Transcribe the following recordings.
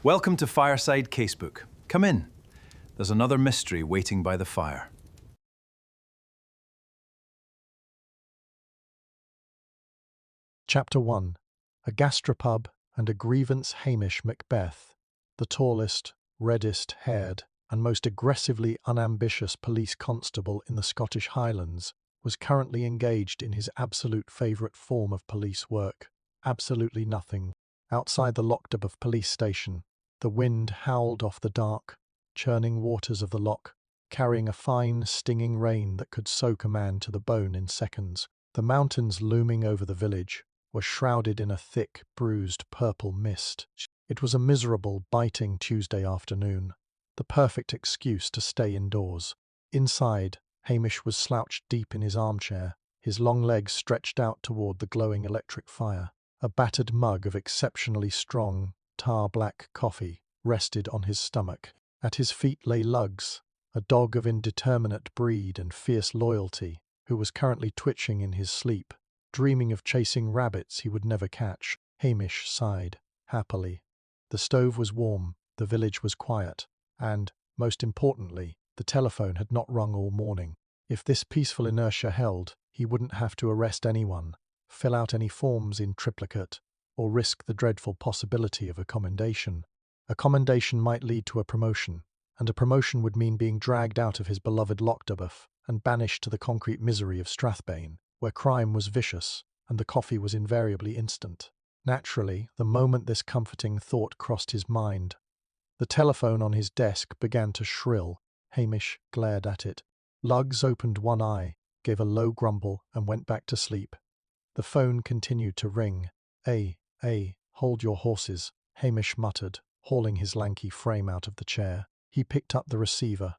Welcome to Fireside Casebook. Come in. There's another mystery waiting by the fire. Chapter 1. A gastropub and a grievance. Hamish Macbeth, the tallest, reddest-haired, and most aggressively unambitious police constable in the Scottish Highlands, was currently engaged in his absolute favourite form of police work: absolutely nothing. Outside the Lochdubuff police station, the wind howled off the dark, churning waters of the loch, carrying a fine, stinging rain that could soak a man to the bone in seconds. The mountains looming over the village were shrouded in a thick, bruised purple mist. It was a miserable, biting Tuesday afternoon, the perfect excuse to stay indoors. Inside, Hamish was slouched deep in his armchair, his long legs stretched out toward the glowing electric fire. A battered mug of exceptionally strong, tar-black coffee rested on his stomach. At his feet lay Lugs, a dog of indeterminate breed and fierce loyalty, who was currently twitching in his sleep, dreaming of chasing rabbits he would never catch. Hamish sighed, happily. The stove was warm, the village was quiet, and, most importantly, the telephone had not rung all morning. If this peaceful inertia held, he wouldn't have to arrest anyone, fill out any forms in triplicate, or risk the dreadful possibility of a commendation. A commendation might lead to a promotion, and a promotion would mean being dragged out of his beloved Lochdubuff and banished to the concrete misery of Strathbane, where crime was vicious and the coffee was invariably instant. Naturally, the moment this comforting thought crossed his mind, the telephone on his desk began to shrill. Hamish glared at it. Lugs opened one eye, gave a low grumble, and went back to sleep. The phone continued to ring. Hold your horses," Hamish muttered, hauling his lanky frame out of the chair. He picked up the receiver.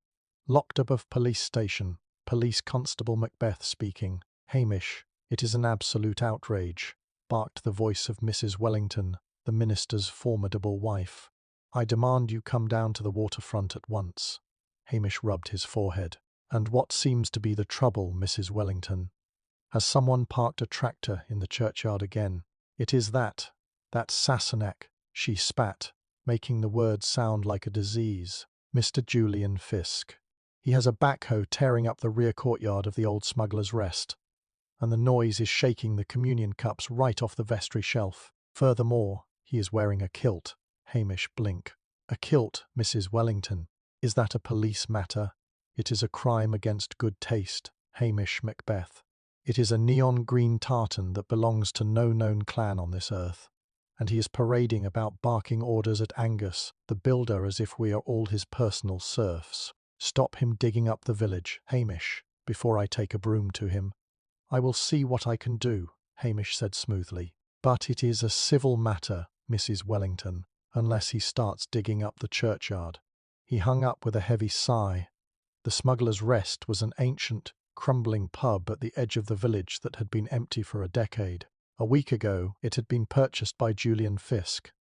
Lochdubuff Police Station, Police Constable Macbeth speaking. "Hamish, it is an absolute outrage," barked the voice of Mrs. Wellington, the minister's formidable wife. "I demand you come down to the waterfront at once." Hamish rubbed his forehead. "And what seems to be the trouble, Mrs. Wellington? Has someone parked a tractor in the churchyard again?" "It is that Sassenach," she spat, making the word sound like a disease. "Mr. Julian Fisk. He has a backhoe tearing up the rear courtyard of the old Smuggler's Rest, and the noise is shaking the communion cups right off the vestry shelf. Furthermore, he is wearing a kilt." Hamish blinked. "A kilt, Mrs. Wellington? Is that a police matter?" "It is a crime against good taste, Hamish Macbeth. It is a neon green tartan that belongs to no known clan on this earth, and he is parading about barking orders at Angus, the builder, as if we are all his personal serfs. Stop him digging up the village, Hamish, before I take a broom to him." "I will see what I can do," Hamish said smoothly. "But it is a civil matter, Mrs. Wellington, unless he starts digging up the churchyard." He hung up with a heavy sigh. The Smuggler's Rest was an ancient, crumbling pub at the edge of the village that had been empty for a decade. A week ago, it had been purchased by Julian Fisk,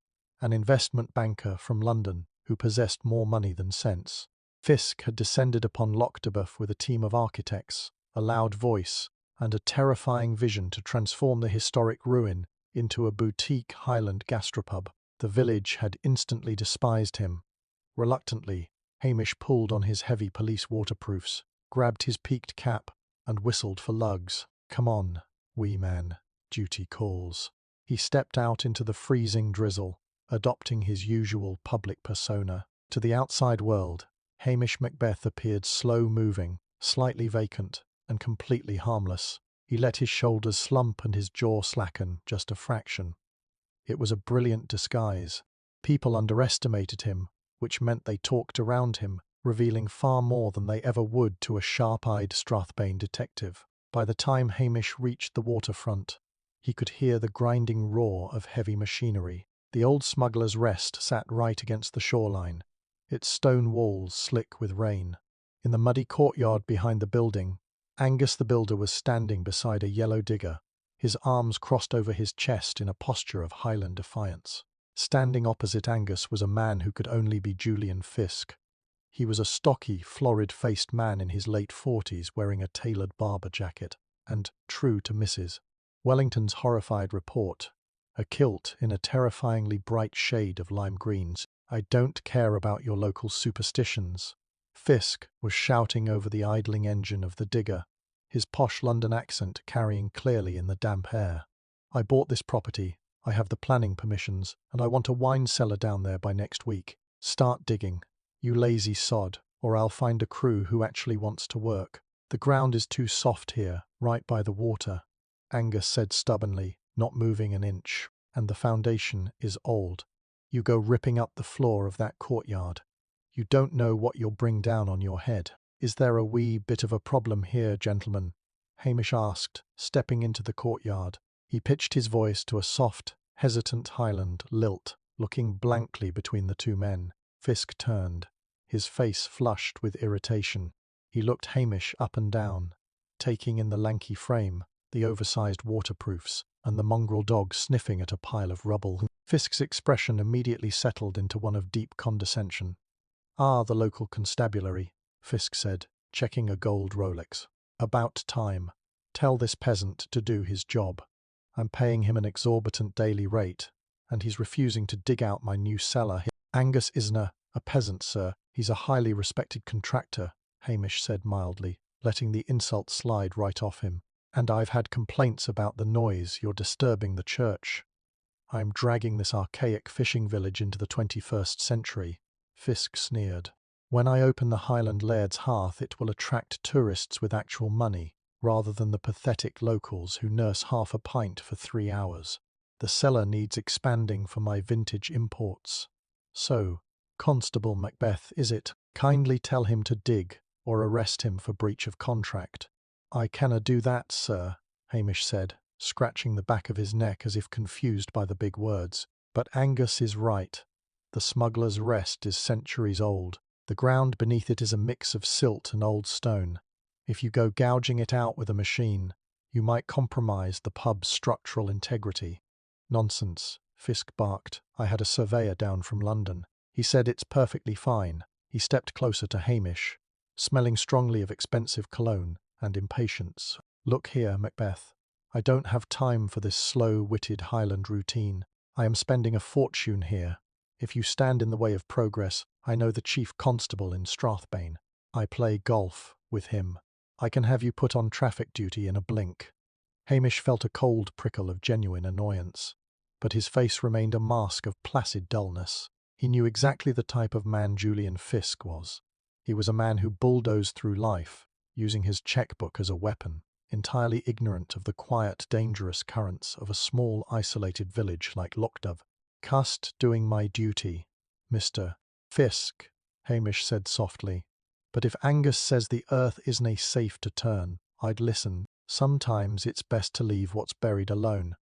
an investment banker from London who possessed more money than sense. Fisk had descended upon Lochdubuff with a team of architects, a loud voice, and a terrifying vision to transform the historic ruin into a boutique Highland gastropub. The village had instantly despised him. Reluctantly, Hamish pulled on his heavy police waterproofs, grabbed his peaked cap, and whistled for Lugs. "Come on, wee man, duty calls." He stepped out into the freezing drizzle, adopting his usual public persona. To the outside world, Hamish Macbeth appeared slow-moving, slightly vacant, and completely harmless. He let his shoulders slump and his jaw slacken just a fraction. It was a brilliant disguise. People underestimated him, which meant they talked around him, revealing far more than they ever would to a sharp-eyed Strathbane detective. By the time Hamish reached the waterfront, he could hear the grinding roar of heavy machinery. The old Smuggler's Rest sat right against the shoreline, its stone walls slick with rain. In the muddy courtyard behind the building, Angus the builder was standing beside a yellow digger, his arms crossed over his chest in a posture of Highland defiance. Standing opposite Angus was a man who could only be Julian Fisk. He was a stocky, florid-faced man in his late 40s wearing a tailored barber jacket, and, true to Mrs. Wellington's horrified report, a kilt in a terrifyingly bright shade of lime greens. I don't care about your local superstitions. Fisk was shouting over the idling engine of the digger, his posh London accent carrying clearly in the damp air. I bought this property, I have the planning permissions, and I want a wine cellar down there by next week. Start digging, you lazy sod, or I'll find a crew who actually wants to work. The ground is too soft here, right by the water, Angus said stubbornly, not moving an inch, and the foundation is old. You go ripping up the floor of that courtyard. You don't know what you'll bring down on your head. Is there a wee bit of a problem here, gentlemen? Hamish asked, stepping into the courtyard. He pitched his voice to a soft, hesitant Highland lilt, looking blankly between the two men. Fisk turned, his face flushed with irritation. He looked Hamish up and down, taking in the lanky frame, the oversized waterproofs, and the mongrel dog sniffing at a pile of rubble. Fisk's expression immediately settled into one of deep condescension. "Ah, the local constabulary," Fisk said, checking a gold Rolex. "About time. Tell this peasant to do his job. I'm paying him an exorbitant daily rate, and he's refusing to dig out my new cellar." "Angus isn't a peasant, sir. He's a highly respected contractor," Hamish said mildly, letting the insult slide right off him. "And I've had complaints about the noise you're disturbing the church. I'm dragging this archaic fishing village into the 21st century, Fisk sneered. "When I open the Highland Laird's hearth, it will attract tourists with actual money, rather than the pathetic locals who nurse half a pint for 3 hours. The cellar needs expanding for my vintage imports. So, Constable Macbeth, is it? Kindly tell him to dig, or arrest him for breach of contract." "I canna do that, sir," Hamish said, scratching the back of his neck as if confused by the big words. "But Angus is right. The Smuggler's Rest is centuries old. The ground beneath it is a mix of silt and old stone. If you go gouging it out with a machine, you might compromise the pub's structural integrity." "Nonsense," Fisk barked. "I had a surveyor down from London. He said it's perfectly fine." He stepped closer to Hamish, smelling strongly of expensive cologne and impatience. "Look here, Macbeth. I don't have time for this slow-witted Highland routine. I am spending a fortune here. If you stand in the way of progress, I know the chief constable in Strathbane. I play golf with him. I can have you put on traffic duty in a blink." Hamish felt a cold prickle of genuine annoyance, but his face remained a mask of placid dullness. He knew exactly the type of man Julian Fisk was. He was a man who bulldozed through life, using his checkbook as a weapon, entirely ignorant of the quiet, dangerous currents of a small, isolated village like Lockdove. "Cust doing my duty, Mr. Fisk," Hamish said softly. "But if Angus says the earth isn't safe to turn, I'd listen. Sometimes it's best to leave what's buried alone."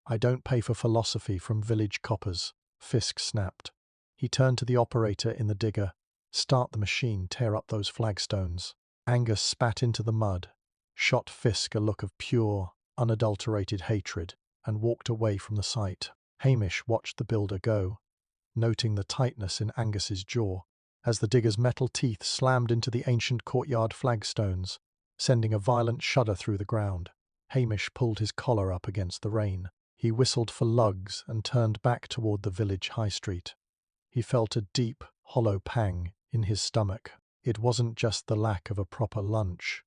"I don't pay for philosophy from village coppers," Fisk snapped. He turned to the operator in the digger. "Start the machine, tear up those flagstones." Angus spat into the mud, shot Fisk a look of pure, unadulterated hatred, and walked away from the site. Hamish watched the builder go, noting the tightness in Angus's jaw, as the digger's metal teeth slammed into the ancient courtyard flagstones, sending a violent shudder through the ground. Hamish pulled his collar up against the rain. He whistled for lugs and turned back toward the village high street. He felt a deep, hollow pang in his stomach. It wasn't just the lack of a proper lunch.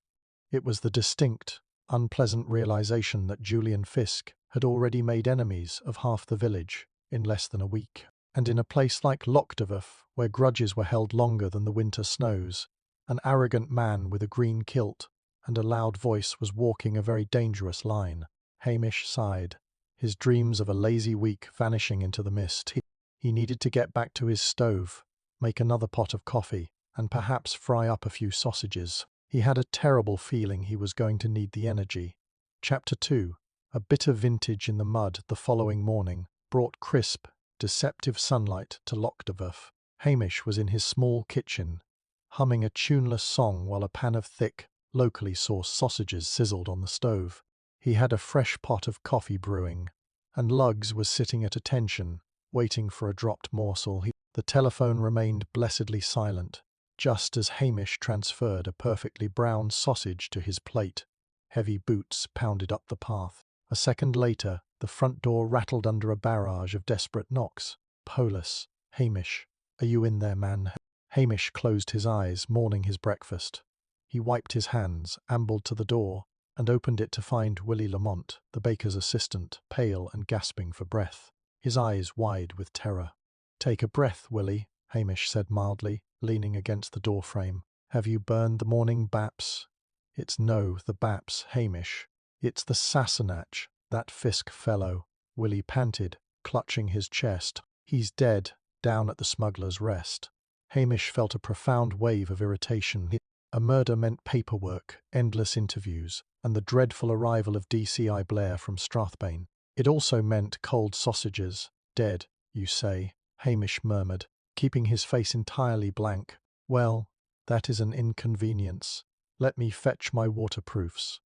It was the distinct, unpleasant realization that Julian Fisk had already made enemies of half the village in less than a week. And in a place like Lockdove, where grudges were held longer than the winter snows, an arrogant man with a green kilt and a loud voice was walking a very dangerous line. Hamish sighed, his dreams of a lazy week vanishing into the mist. He needed to get back to his stove, make another pot of coffee, and perhaps fry up a few sausages. He had a terrible feeling he was going to need the energy. Chapter 2. A bitter vintage in the mud the following morning brought crisp, deceptive sunlight to Lockdove. Hamish was in his small kitchen, humming a tuneless song while a pan of thick, locally sourced sausages sizzled on the stove. He had a fresh pot of coffee brewing, and Lugs was sitting at attention, waiting for a dropped morsel. The telephone remained blessedly silent, just as Hamish transferred a perfectly brown sausage to his plate. Heavy boots pounded up the path. A second later, the front door rattled under a barrage of desperate knocks. "Polis," "Hamish, are you in there, man?" Hamish closed his eyes, mourning his breakfast. He wiped his hands, ambled to the door, and opened it to find Willie Lamont, the baker's assistant, pale and gasping for breath, his eyes wide with terror. "Take a breath, Willie," Hamish said mildly, leaning against the doorframe. "Have you burned the morning baps?" "It's no the baps, Hamish. It's the Sassenach, that Fisk fellow," Willie panted, clutching his chest. "He's dead, down at the Smuggler's Rest." Hamish felt a profound wave of irritation. A murder meant paperwork, endless interviews, and the dreadful arrival of DCI Blair from Strathbane. It also meant cold sausages. "Dead, you say?" Hamish murmured, keeping his face entirely blank. "Well, that is an inconvenience. Let me fetch my waterproofs."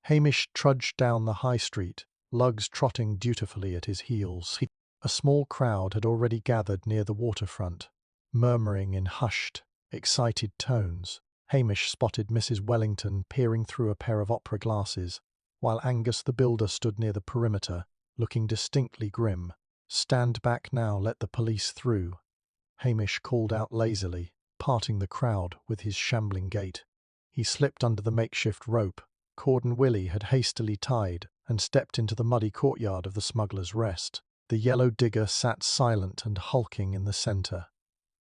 Hamish trudged down the high street, Lugs trotting dutifully at his heels. A small crowd had already gathered near the waterfront, murmuring in hushed, excited tones. Hamish spotted Mrs. Wellington peering through a pair of opera glasses, while Angus the builder stood near the perimeter, looking distinctly grim. "Stand back now, let the police through," Hamish called out lazily, parting the crowd with his shambling gait. He slipped under the makeshift rope Cordon Willie had hastily tied and stepped into the muddy courtyard of the Smuggler's Rest. The yellow digger sat silent and hulking in the centre.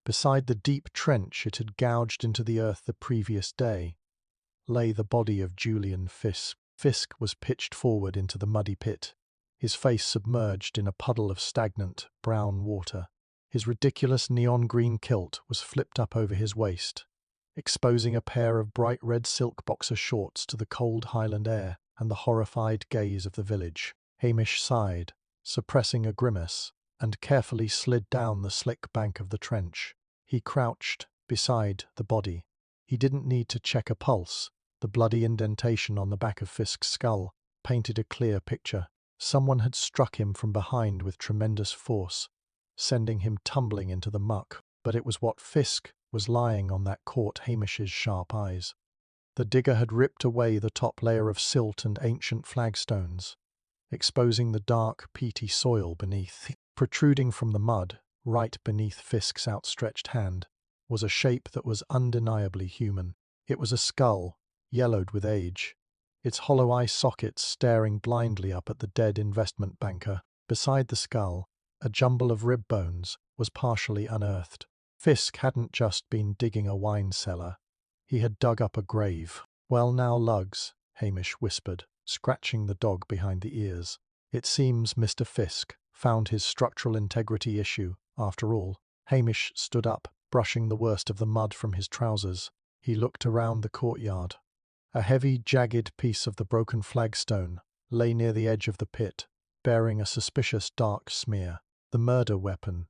Beside the deep trench it had gouged into the earth the previous day lay the body of Julian Fisk. Fisk was pitched forward into the muddy pit, his face submerged in a puddle of stagnant, brown water. His ridiculous neon-green kilt was flipped up over his waist, exposing a pair of bright red silk boxer shorts to the cold Highland air and the horrified gaze of the village. Hamish sighed, suppressing a grimace, and carefully slid down the slick bank of the trench. He crouched beside the body. He didn't need to check a pulse. The bloody indentation on the back of Fisk's skull painted a clear picture. Someone had struck him from behind with tremendous force, sending him tumbling into the muck. But it was what Fisk was lying on that caught Hamish's sharp eyes. The digger had ripped away the top layer of silt and ancient flagstones, exposing the dark, peaty soil beneath. Protruding from the mud, right beneath Fisk's outstretched hand, was a shape that was undeniably human. It was a skull, yellowed with age, its hollow eye sockets staring blindly up at the dead investment banker. Beside the skull, a jumble of rib bones was partially unearthed. Fisk hadn't just been digging a wine cellar. He had dug up a grave. "Well now, Lugs," Hamish whispered, scratching the dog behind the ears. "It seems Mr. Fisk found his structural integrity issue, after all." Hamish stood up, brushing the worst of the mud from his trousers. He looked around the courtyard. A heavy, jagged piece of the broken flagstone lay near the edge of the pit, bearing a suspicious dark smear. The murder weapon.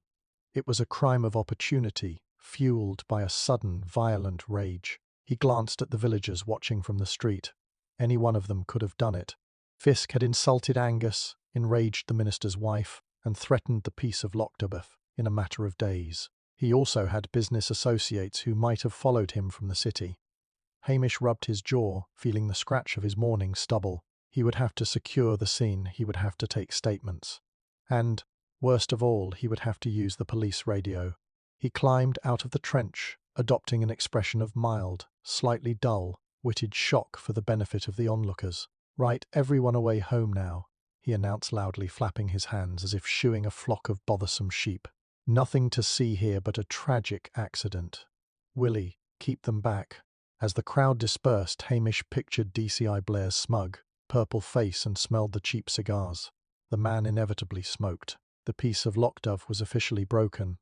It was a crime of opportunity, fueled by a sudden, violent rage. He glanced at the villagers watching from the street. Any one of them could have done it. Fisk had insulted Angus, enraged the minister's wife, and threatened the peace of Lochdabuff in a matter of days. He also had business associates who might have followed him from the city. Hamish rubbed his jaw, feeling the scratch of his morning stubble. He would have to secure the scene, he would have to take statements. And, worst of all, he would have to use the police radio. He climbed out of the trench, adopting an expression of mild, slightly dull, witted shock for the benefit of the onlookers. "Right, everyone away home now," he announced loudly, flapping his hands as if shooing a flock of bothersome sheep. "Nothing to see here but a tragic accident. Willie, keep them back." As the crowd dispersed, Hamish pictured DCI Blair's smug, purple face and smelled the cheap cigars. The man inevitably smoked. The peace of Lochdabuff was officially broken.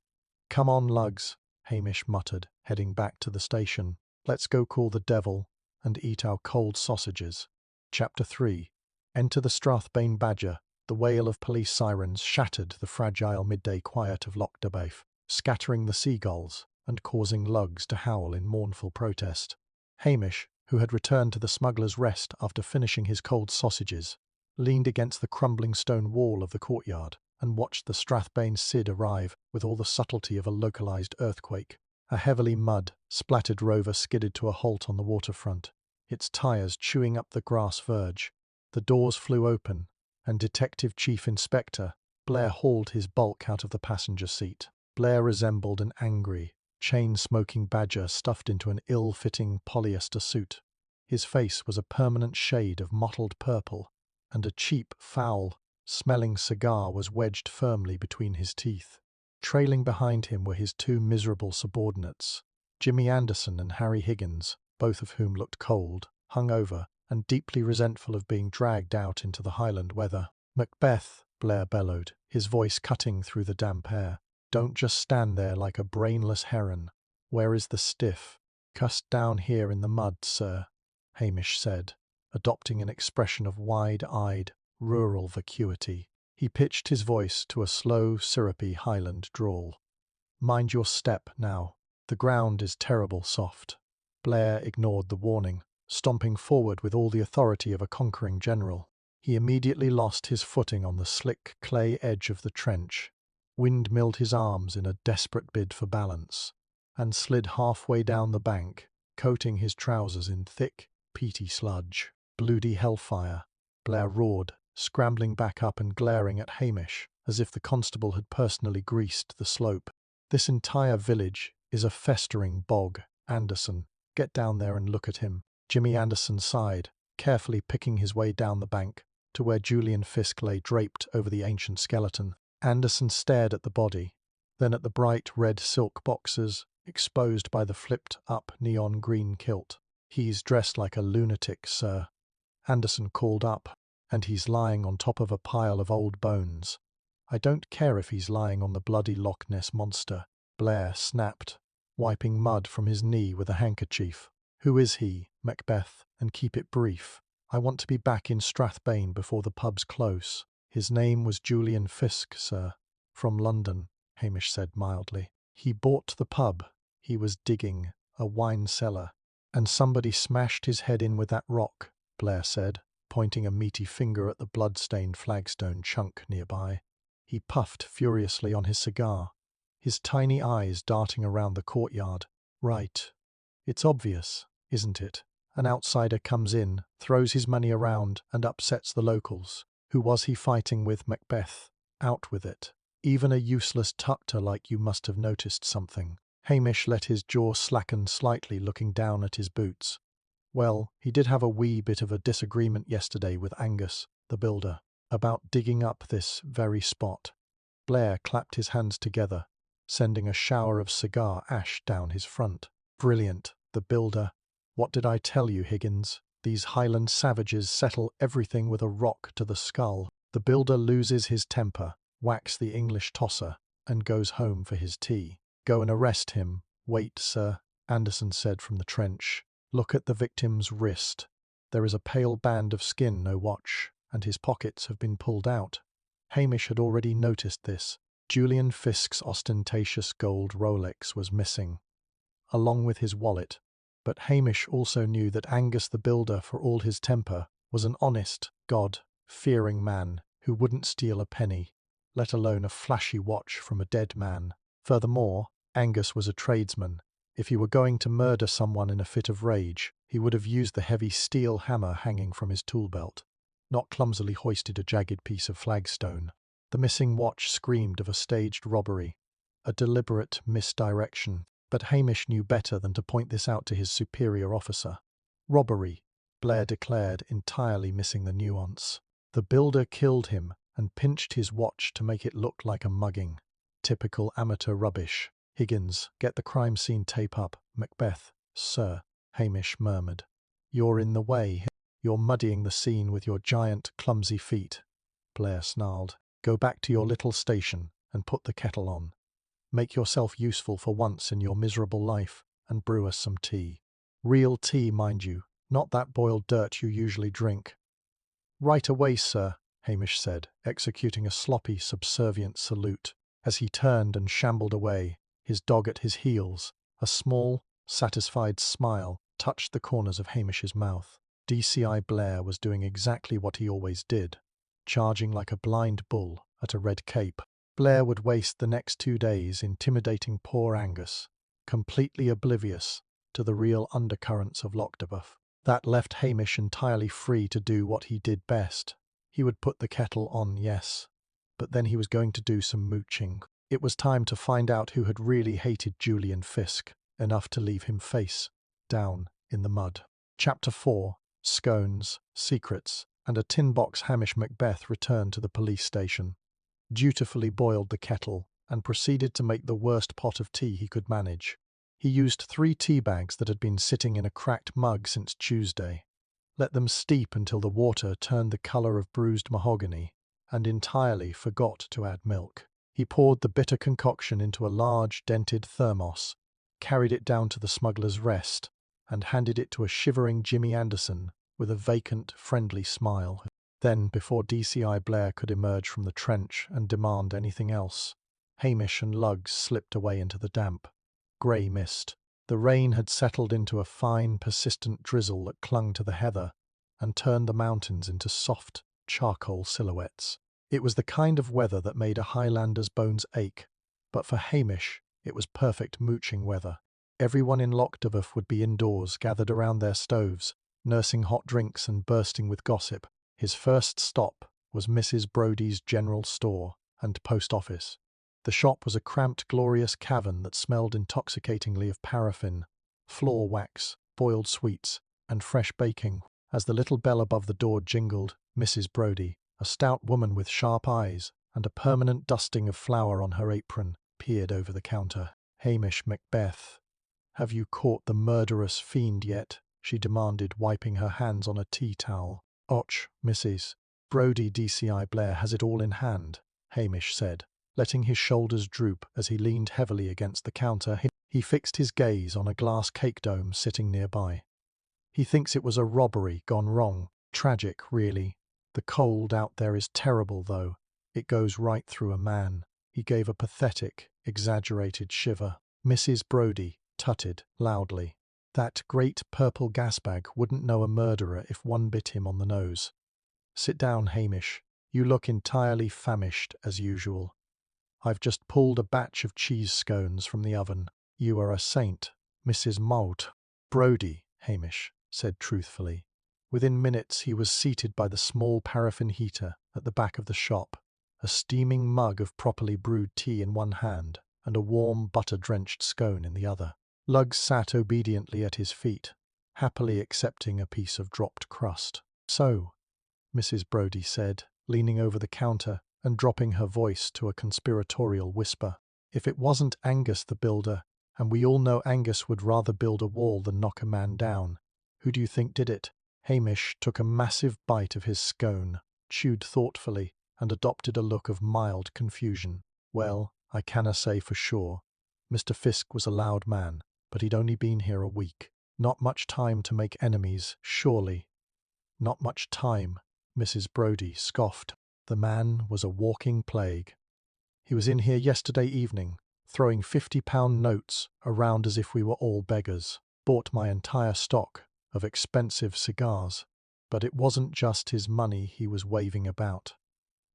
"Come on, Lugs," Hamish muttered, heading back to the station. "Let's go call the devil and eat our cold sausages." Chapter 3. Enter the Strathbane Badger. The wail of police sirens shattered the fragile midday quiet of Lochdabuff, scattering the seagulls and causing Lugs to howl in mournful protest. Hamish, who had returned to the Smuggler's Rest after finishing his cold sausages, leaned against the crumbling stone wall of the courtyard and watched the Strathbane Cid arrive with all the subtlety of a localized earthquake. A heavily mud-splattered rover skidded to a halt on the waterfront, its tires chewing up the grass verge. The doors flew open, and Detective Chief Inspector Blair hauled his bulk out of the passenger seat. Blair resembled an angry, chain-smoking badger stuffed into an ill-fitting polyester suit. His face was a permanent shade of mottled purple, and a cheap, foul-smelling cigar was wedged firmly between his teeth. Trailing behind him were his two miserable subordinates, Jimmy Anderson and Harry Higgins, both of whom looked cold, hungover, and deeply resentful of being dragged out into the Highland weather. "Macbeth," Blair bellowed, his voice cutting through the damp air. "Don't just stand there like a brainless heron. Where is the stiff?" "Cussed down here in the mud, sir," Hamish said, adopting an expression of wide-eyed, rural vacuity. He pitched his voice to a slow, syrupy Highland drawl. "Mind your step, now. The ground is terrible soft." Blair ignored the warning, stomping forward with all the authority of a conquering general. He immediately lost his footing on the slick clay edge of the trench, windmilled his arms in a desperate bid for balance, and slid halfway down the bank, coating his trousers in thick, peaty sludge. "Bloody hellfire!" Blair roared, scrambling back up and glaring at Hamish, as if the constable had personally greased the slope. "This entire village is a festering bog, Anderson. Get down there and look at him." Jimmy Anderson sighed, carefully picking his way down the bank to where Julian Fisk lay draped over the ancient skeleton. Anderson stared at the body, then at the bright red silk boxes exposed by the flipped-up neon green kilt. "He's dressed like a lunatic, sir," Anderson called up, "and he's lying on top of a pile of old bones." "I don't care if he's lying on the bloody Loch Ness monster," Blair snapped, wiping mud from his knee with a handkerchief. "Who is he, Macbeth, and keep it brief. I want to be back in Strathbane before the pubs close." "His name was Julian Fisk, sir, from London," Hamish said mildly. "He bought the pub. He was digging a wine cellar." "And somebody smashed his head in with that rock," Blair said, pointing a meaty finger at the blood-stained flagstone chunk nearby. He puffed furiously on his cigar, his tiny eyes darting around the courtyard. "Right. It's obvious, isn't it? An outsider comes in, throws his money around, and upsets the locals. Who was he fighting with, Macbeth? Out with it. Even a useless tutor like you must have noticed something." Hamish let his jaw slacken slightly, looking down at his boots. "Well, he did have a wee bit of a disagreement yesterday with Angus, the builder, about digging up this very spot." Blair clapped his hands together, sending a shower of cigar ash down his front. "Brilliant, the builder. What did I tell you, Higgins? These Highland savages settle everything with a rock to the skull. The builder loses his temper, whacks the English tosser, and goes home for his tea." "Go and arrest him." "Wait, sir," Anderson said from the trench. "Look at the victim's wrist. There is a pale band of skin, no watch, and his pockets have been pulled out." Hamish had already noticed this. Julian Fisk's ostentatious gold Rolex was missing, along with his wallet. But Hamish also knew that Angus the builder, for all his temper, was an honest, God-fearing man who wouldn't steal a penny, let alone a flashy watch from a dead man. Furthermore, Angus was a tradesman. If he were going to murder someone in a fit of rage, he would have used the heavy steel hammer hanging from his tool belt, not clumsily hoisted a jagged piece of flagstone. The missing watch screamed of a staged robbery, a deliberate misdirection. But Hamish knew better than to point this out to his superior officer. "Robbery," Blair declared, entirely missing the nuance. "The builder killed him and pinched his watch to make it look like a mugging. Typical amateur rubbish. Higgins, get the crime scene tape up." "Macbeth, sir," Hamish murmured. "You're in the way. You're muddying the scene with your giant, clumsy feet," Blair snarled. "Go back to your little station and put the kettle on. Make yourself useful for once in your miserable life, and brew us some tea. Real tea, mind you, not that boiled dirt you usually drink." "Right away, sir," Hamish said, executing a sloppy, subservient salute. As he turned and shambled away, his dog at his heels, a small, satisfied smile touched the corners of Hamish's mouth. DCI Blair was doing exactly what he always did, charging like a blind bull at a red cape. Blair would waste the next 2 days intimidating poor Angus, completely oblivious to the real undercurrents of Lochdebuff. That left Hamish entirely free to do what he did best. He would put the kettle on, yes, but then he was going to do some mooching. It was time to find out who had really hated Julian Fisk, enough to leave him face down in the mud. Chapter 4. Scones, Secrets, and a tin box. Hamish Macbeth returned to the police station, dutifully boiled the kettle, and proceeded to make the worst pot of tea he could manage. He used 3 tea bags that had been sitting in a cracked mug since Tuesday, let them steep until the water turned the colour of bruised mahogany, and entirely forgot to add milk. He poured the bitter concoction into a large, dented thermos, carried it down to the Smuggler's Rest, and handed it to a shivering Jimmy Anderson with a vacant, friendly smile. Then, before DCI Blair could emerge from the trench and demand anything else, Hamish and Lugs slipped away into the damp, grey mist. The rain had settled into a fine, persistent drizzle that clung to the heather and turned the mountains into soft, charcoal silhouettes. It was the kind of weather that made a Highlander's bones ache, but for Hamish it was perfect mooching weather. Everyone in Lochdoveof would be indoors, gathered around their stoves, nursing hot drinks and bursting with gossip. His first stop was Mrs. Brodie's general store and post office. The shop was a cramped, glorious cavern that smelled intoxicatingly of paraffin, floor wax, boiled sweets, and fresh baking. As the little bell above the door jingled, Mrs. Brodie, a stout woman with sharp eyes and a permanent dusting of flour on her apron, peered over the counter. "Hamish Macbeth, have you caught the murderous fiend yet?" she demanded, wiping her hands on a tea towel. "Och, Mrs. Brodie, DCI Blair has it all in hand," Hamish said, letting his shoulders droop as he leaned heavily against the counter. He fixed his gaze on a glass cake dome sitting nearby. "He thinks it was a robbery gone wrong. Tragic, really. The cold out there is terrible, though. It goes right through a man." He gave a pathetic, exaggerated shiver. Mrs. Brodie tutted loudly. "That great purple gasbag wouldn't know a murderer if one bit him on the nose. Sit down, Hamish. You look entirely famished, as usual. I've just pulled a batch of cheese scones from the oven. You are a saint, Mrs. Mault." "Brodie," Hamish said truthfully. Within minutes he was seated by the small paraffin heater at the back of the shop, a steaming mug of properly brewed tea in one hand and a warm, butter-drenched scone in the other. Lugs sat obediently at his feet, happily accepting a piece of dropped crust. "So," Mrs. Brodie said, leaning over the counter and dropping her voice to a conspiratorial whisper, "if it wasn't Angus the builder, and we all know Angus would rather build a wall than knock a man down, who do you think did it?" Hamish took a massive bite of his scone, chewed thoughtfully, and adopted a look of mild confusion. "Well, I canna say for sure. Mr. Fisk was a loud man, but he'd only been here a week. Not much time to make enemies, surely." "Not much time," Mrs. Brodie scoffed. "The man was a walking plague. He was in here yesterday evening, throwing £50 notes around as if we were all beggars. Bought my entire stock of expensive cigars. But it wasn't just his money he was waving about."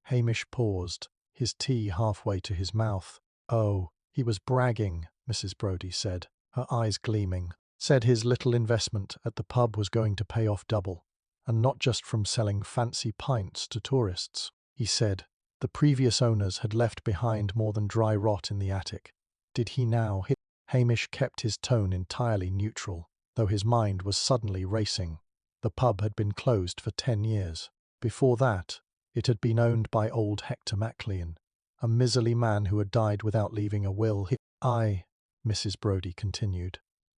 Hamish paused, his tea halfway to his mouth. "Oh, he was bragging," Mrs. Brodie said, her eyes gleaming. "Said his little investment at the pub was going to pay off double, and not just from selling fancy pints to tourists. He said the previous owners had left behind more than dry rot in the attic. Did he now hit?" Hamish kept his tone entirely neutral, though his mind was suddenly racing. The pub had been closed for 10 years. Before that, it had been owned by old Hector Maclean, a miserly man who had died without leaving a will. "Aye," Mrs. Brodie continued.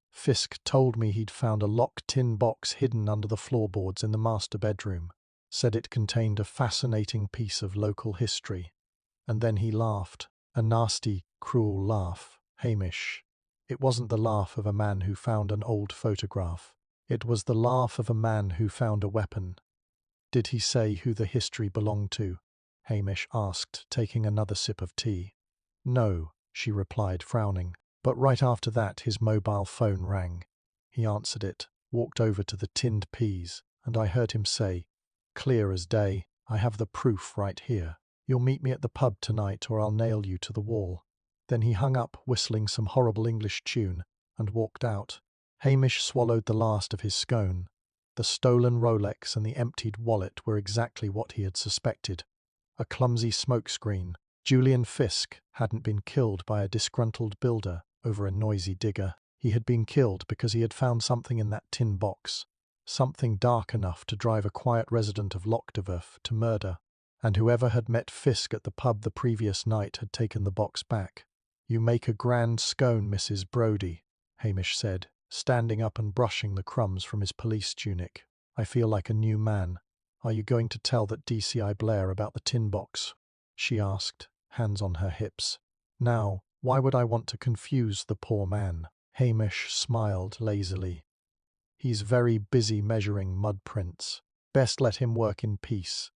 "Fisk told me he'd found a locked tin box hidden under the floorboards in the master bedroom. Said it contained a fascinating piece of local history. And then he laughed. A nasty, cruel laugh, Hamish. It wasn't the laugh of a man who found an old photograph. It was the laugh of a man who found a weapon." "Did he say who the history belonged to?" Hamish asked, taking another sip of tea. "No," she replied, frowning. But right after that his mobile phone rang. He answered it, walked over to the tinned peas, and I heard him say, clear as day, "I have the proof right here. You'll meet me at the pub tonight or I'll nail you to the wall." Then he hung up, whistling some horrible English tune, and walked out. Hamish swallowed the last of his scone. The stolen Rolex and the emptied wallet were exactly what he had suspected. A clumsy smokescreen, Julian Fisk hadn't been killed by a disgruntled builder over a noisy digger. He had been killed because he had found something in that tin box, something dark enough to drive a quiet resident of Lochdeverth to murder. And whoever had met Fisk at the pub the previous night had taken the box back. "You make a grand scone, Mrs. Brodie," Hamish said, standing up and brushing the crumbs from his police tunic. "I feel like a new man. Are you going to tell that DCI Blair about the tin box?" she asked, hands on her hips. "Now, why would I want to confuse the poor man?" Hamish smiled lazily. "He's very busy measuring mud prints. Best let him work in peace."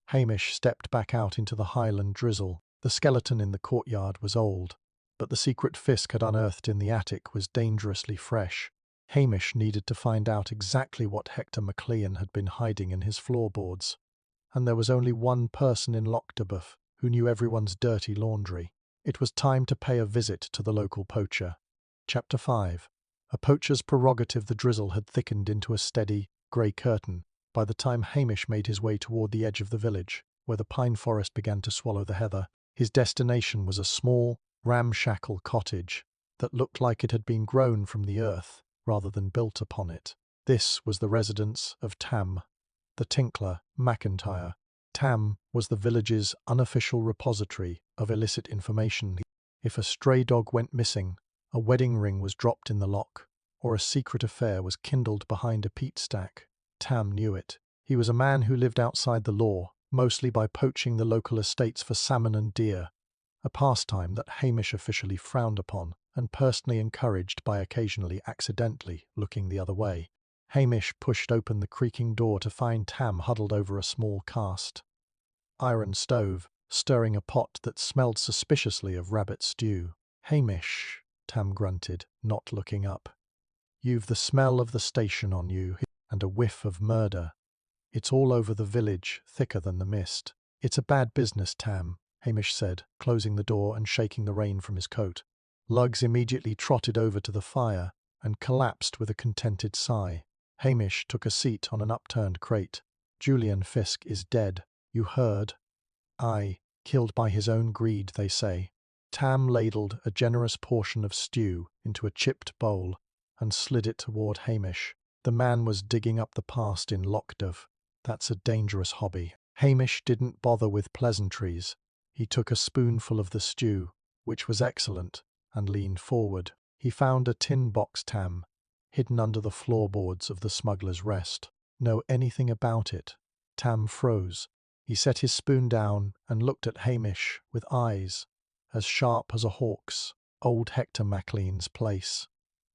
Hamish stepped back out into the Highland drizzle. The skeleton in the courtyard was old, but the secret Fisk had unearthed in the attic was dangerously fresh. Hamish needed to find out exactly what Hector McLean had been hiding in his floorboards. And there was only one person in Lochdeverth who knew everyone's dirty laundry. It was time to pay a visit to the local poacher. Chapter 5. A poacher's prerogative. The drizzle had thickened into a steady, grey curtain by the time Hamish made his way toward the edge of the village, where the pine forest began to swallow the heather. His destination was a small, ramshackle cottage that looked like it had been grown from the earth rather than built upon it. This was the residence of Tam, the tinkler McIntyre. Tam was the village's unofficial repository of illicit information. If a stray dog went missing, a wedding ring was dropped in the loch, or a secret affair was kindled behind a peat stack, Tam knew it. He was a man who lived outside the law, mostly by poaching the local estates for salmon and deer, a pastime that Hamish officially frowned upon and personally encouraged by occasionally accidentally looking the other way. Hamish pushed open the creaking door to find Tam huddled over a small cast iron stove, stirring a pot that smelled suspiciously of rabbit stew. "Hamish," Tam grunted, not looking up. "You've the smell of the station on you, and a whiff of murder. It's all over the village, thicker than the mist." "It's a bad business, Tam," Hamish said, closing the door and shaking the rain from his coat. Lugs immediately trotted over to the fire and collapsed with a contented sigh. Hamish took a seat on an upturned crate. "Julian Fisk is dead. You heard?" "Aye, killed by his own greed, they say." Tam ladled a generous portion of stew into a chipped bowl and slid it toward Hamish. "The man was digging up the past in Lochdeverth. That's a dangerous hobby." Hamish didn't bother with pleasantries. He took a spoonful of the stew, which was excellent, and leaned forward. He found a tin box, Tam, hidden under the floorboards of the Smuggler's Rest. "Know anything about it?" Tam froze. He set his spoon down and looked at Hamish with eyes as sharp as a hawk's. "Old Hector McLean's place.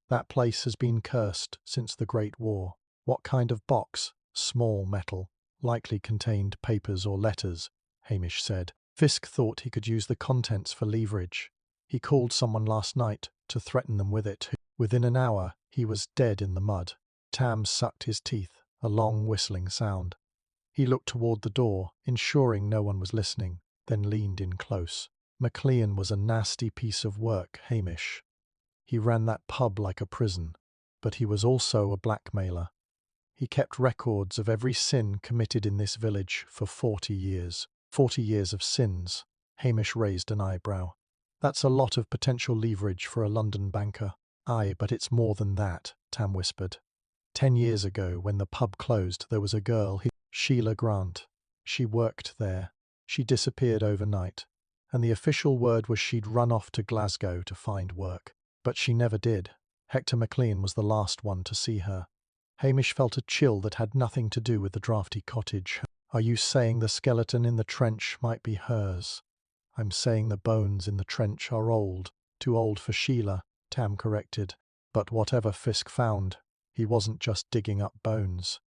That place has been cursed since the Great War." "What kind of box?" "Small metal. Likely contained papers or letters," Hamish said. Fisk thought he could use the contents for leverage. He called someone last night to threaten them with it. Within an hour, he was dead in the mud. Tam sucked his teeth, a long whistling sound. He looked toward the door, ensuring no one was listening, then leaned in close. "McLean was a nasty piece of work, Hamish. He ran that pub like a prison, but he was also a blackmailer. He kept records of every sin committed in this village for 40 years. 40 years of sins." Hamish raised an eyebrow. "That's a lot of potential leverage for a London banker." "Aye, but it's more than that," Tam whispered. 10 years ago, when the pub closed, there was a girl, Sheila Grant. She worked there. She disappeared overnight, and the official word was she'd run off to Glasgow to find work. But she never did. Hector McLean was the last one to see her. Hamish felt a chill that had nothing to do with the drafty cottage. "Are you saying the skeleton in the trench might be hers?" "I'm saying the bones in the trench are old. Too old for Sheila," Tam corrected. "But whatever Fisk found, he wasn't just digging up bones.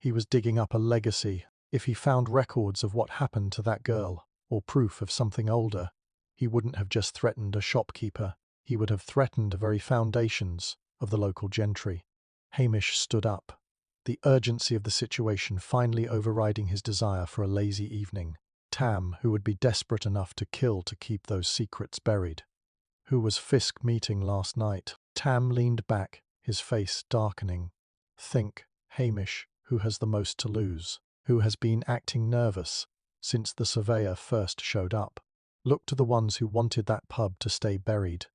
He was digging up a legacy. If he found records of what happened to that girl, or proof of something older, he wouldn't have just threatened a shopkeeper. He would have threatened the very foundations of the local gentry." Hamish stood up, the urgency of the situation finally overriding his desire for a lazy evening. Tam, who would be desperate enough to kill to keep those secrets buried. "Who was Fisk meeting last night?" Tam leaned back, his face darkening. "Think, Hamish, who has the most to lose? Who has been acting nervous since the surveyor first showed up?" Look to the ones who wanted that pub to stay buried.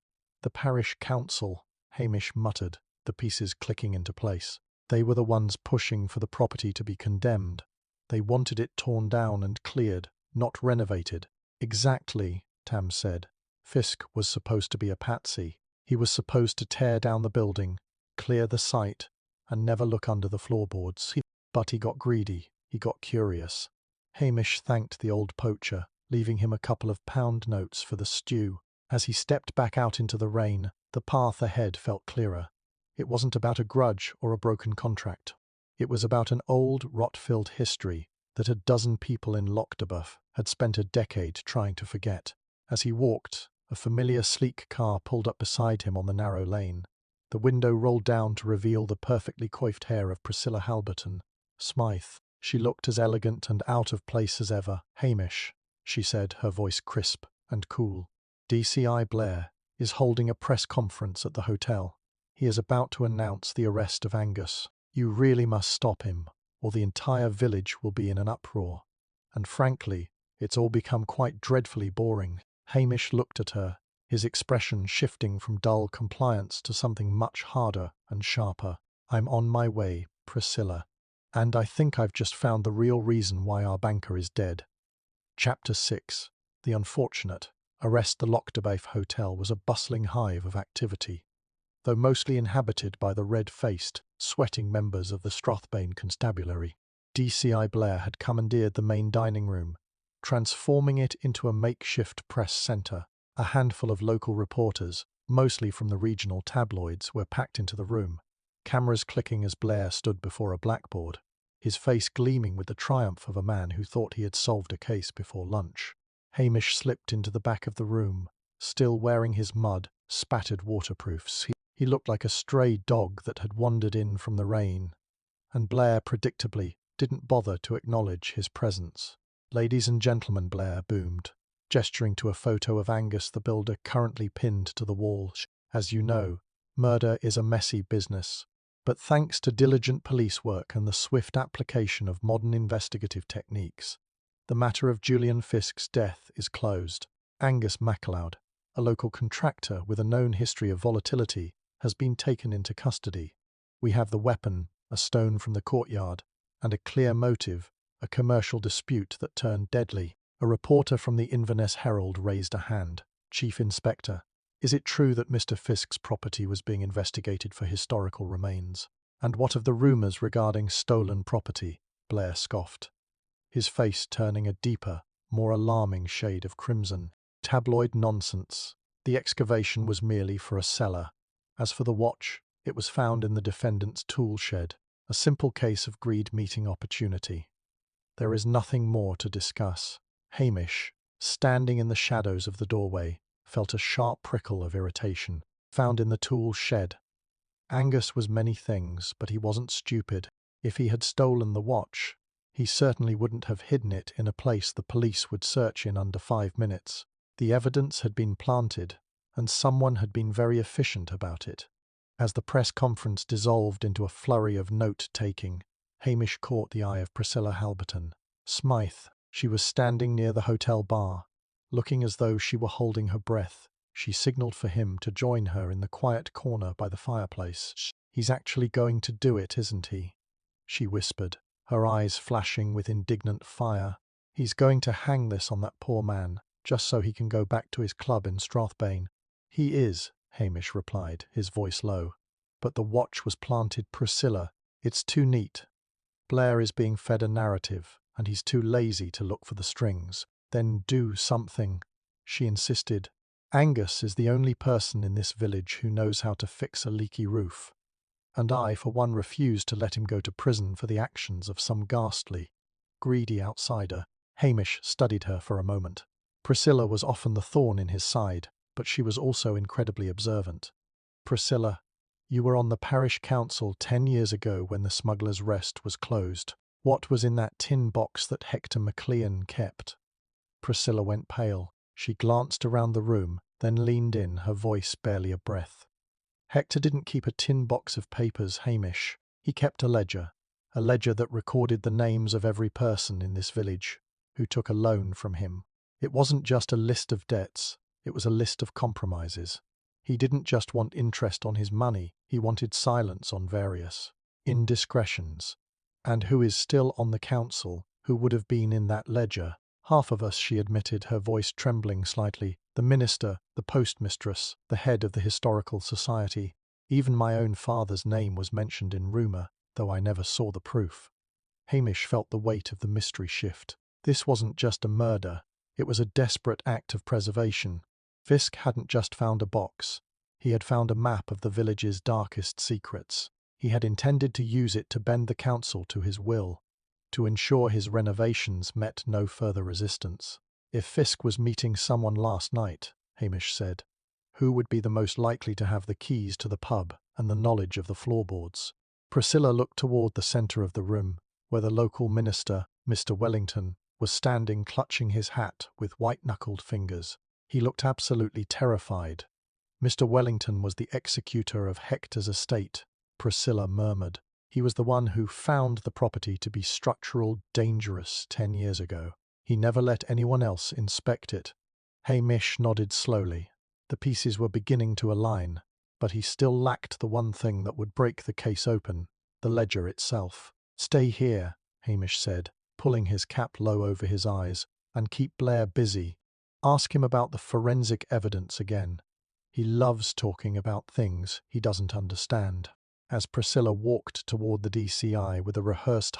The parish council, Hamish muttered, the pieces clicking into place. They were the ones pushing for the property to be condemned. They wanted it torn down and cleared, not renovated. Exactly, Tam said. Fisk was supposed to be a patsy. He was supposed to tear down the building, clear the site, and never look under the floorboards. But he got greedy. He got curious. Hamish thanked the old poacher, leaving him a couple of pound notes for the stew. As he stepped back out into the rain, the path ahead felt clearer. It wasn't about a grudge or a broken contract. It was about an old, rot-filled history that a dozen people in Lochdabuff had spent a decade trying to forget. As he walked, a familiar sleek car pulled up beside him on the narrow lane. The window rolled down to reveal the perfectly coiffed hair of Priscilla Halberton. Smythe. She looked as elegant and out of place as ever. "Hamish," she said, her voice crisp and cool. "DCI Blair is holding a press conference at the hotel. He is about to announce the arrest of Angus. You really must stop him, or the entire village will be in an uproar. And frankly, it's all become quite dreadfully boring." Hamish looked at her, his expression shifting from dull compliance to something much harder and sharper. "I'm on my way, Priscilla. And I think I've just found the real reason why our banker is dead." Chapter 6. The Unfortunate. Arrest the Lochdabuff Hotel was a bustling hive of activity. Though mostly inhabited by the red-faced, sweating members of the Strathbane Constabulary, DCI Blair had commandeered the main dining room, transforming it into a makeshift press centre. A handful of local reporters, mostly from the regional tabloids, were packed into the room, cameras clicking as Blair stood before a blackboard, his face gleaming with the triumph of a man who thought he had solved a case before lunch. Hamish slipped into the back of the room, still wearing his mud, spattered waterproofs. He looked like a stray dog that had wandered in from the rain, and Blair, predictably, didn't bother to acknowledge his presence. "Ladies and gentlemen," Blair boomed, gesturing to a photo of Angus the builder currently pinned to the wall. "As you know, murder is a messy business. But thanks to diligent police work and the swift application of modern investigative techniques, the matter of Julian Fisk's death is closed. Angus MacLeod, a local contractor with a known history of volatility, has been taken into custody. We have the weapon, a stone from the courtyard, and a clear motive, a commercial dispute that turned deadly." A reporter from the Inverness Herald raised a hand. "Chief Inspector, is it true that Mr. Fisk's property was being investigated for historical remains? And what of the rumours regarding stolen property?" Blair scoffed, his face turning a deeper, more alarming shade of crimson. "Tabloid nonsense. The excavation was merely for a cellar. As for the watch, it was found in the defendant's tool shed. A simple case of greed meeting opportunity. There is nothing more to discuss." Hamish, standing in the shadows of the doorway, felt a sharp prickle of irritation. Found in the tool shed. Angus was many things, but he wasn't stupid. If he had stolen the watch, he certainly wouldn't have hidden it in a place the police would search in under 5 minutes. The evidence had been planted, and someone had been very efficient about it. As the press conference dissolved into a flurry of note-taking, Hamish caught the eye of Priscilla Halberton. Smythe. She was standing near the hotel bar, looking as though she were holding her breath. She signalled for him to join her in the quiet corner by the fireplace. "He's actually going to do it, isn't he?" she whispered, her eyes flashing with indignant fire. "He's going to hang this on that poor man, just so he can go back to his club in Strathbane." "He is," Hamish replied, his voice low. "But the watch was planted, Priscilla. It's too neat. Blair is being fed a narrative, and he's too lazy to look for the strings." "Then do something," she insisted. "Angus is the only person in this village who knows how to fix a leaky roof, and I, for one, refuse to let him go to prison for the actions of some ghastly, greedy outsider." Hamish studied her for a moment. Priscilla was often the thorn in his side, but she was also incredibly observant. "Priscilla, you were on the parish council 10 years ago when the Smuggler's Rest was closed. What was in that tin box that Hector McLean kept?" Priscilla went pale. She glanced around the room, then leaned in, her voice barely a breath. "Hector didn't keep a tin box of papers, Hamish. He kept a ledger that recorded the names of every person in this village who took a loan from him. It wasn't just a list of debts, it was a list of compromises. He didn't just want interest on his money, he wanted silence on various indiscretions. And who is still on the council, who would have been in that ledger? Half of us, she admitted, her voice trembling slightly. The minister, the postmistress, the head of the historical society. Even my own father's name was mentioned in rumour, though I never saw the proof. Hamish felt the weight of the mystery shift. This wasn't just a murder, it was a desperate act of preservation. Fisk hadn't just found a box, he had found a map of the village's darkest secrets. He had intended to use it to bend the council to his will, to ensure his renovations met no further resistance. If Fisk was meeting someone last night, Hamish said, who would be the most likely to have the keys to the pub and the knowledge of the floorboards? Priscilla looked toward the centre of the room, where the local minister, Mr. Wellington, was standing clutching his hat with white-knuckled fingers. He looked absolutely terrified. Mr. Wellington was the executor of Hector's estate, Priscilla murmured. He was the one who found the property to be structural dangerous 10 years ago. He never let anyone else inspect it. Hamish nodded slowly. The pieces were beginning to align, but he still lacked the one thing that would break the case open, the ledger itself. "Stay here," Hamish said, pulling his cap low over his eyes, "and keep Blair busy. Ask him about the forensic evidence again. He loves talking about things he doesn't understand." As Priscilla walked toward the DCI with a rehearsed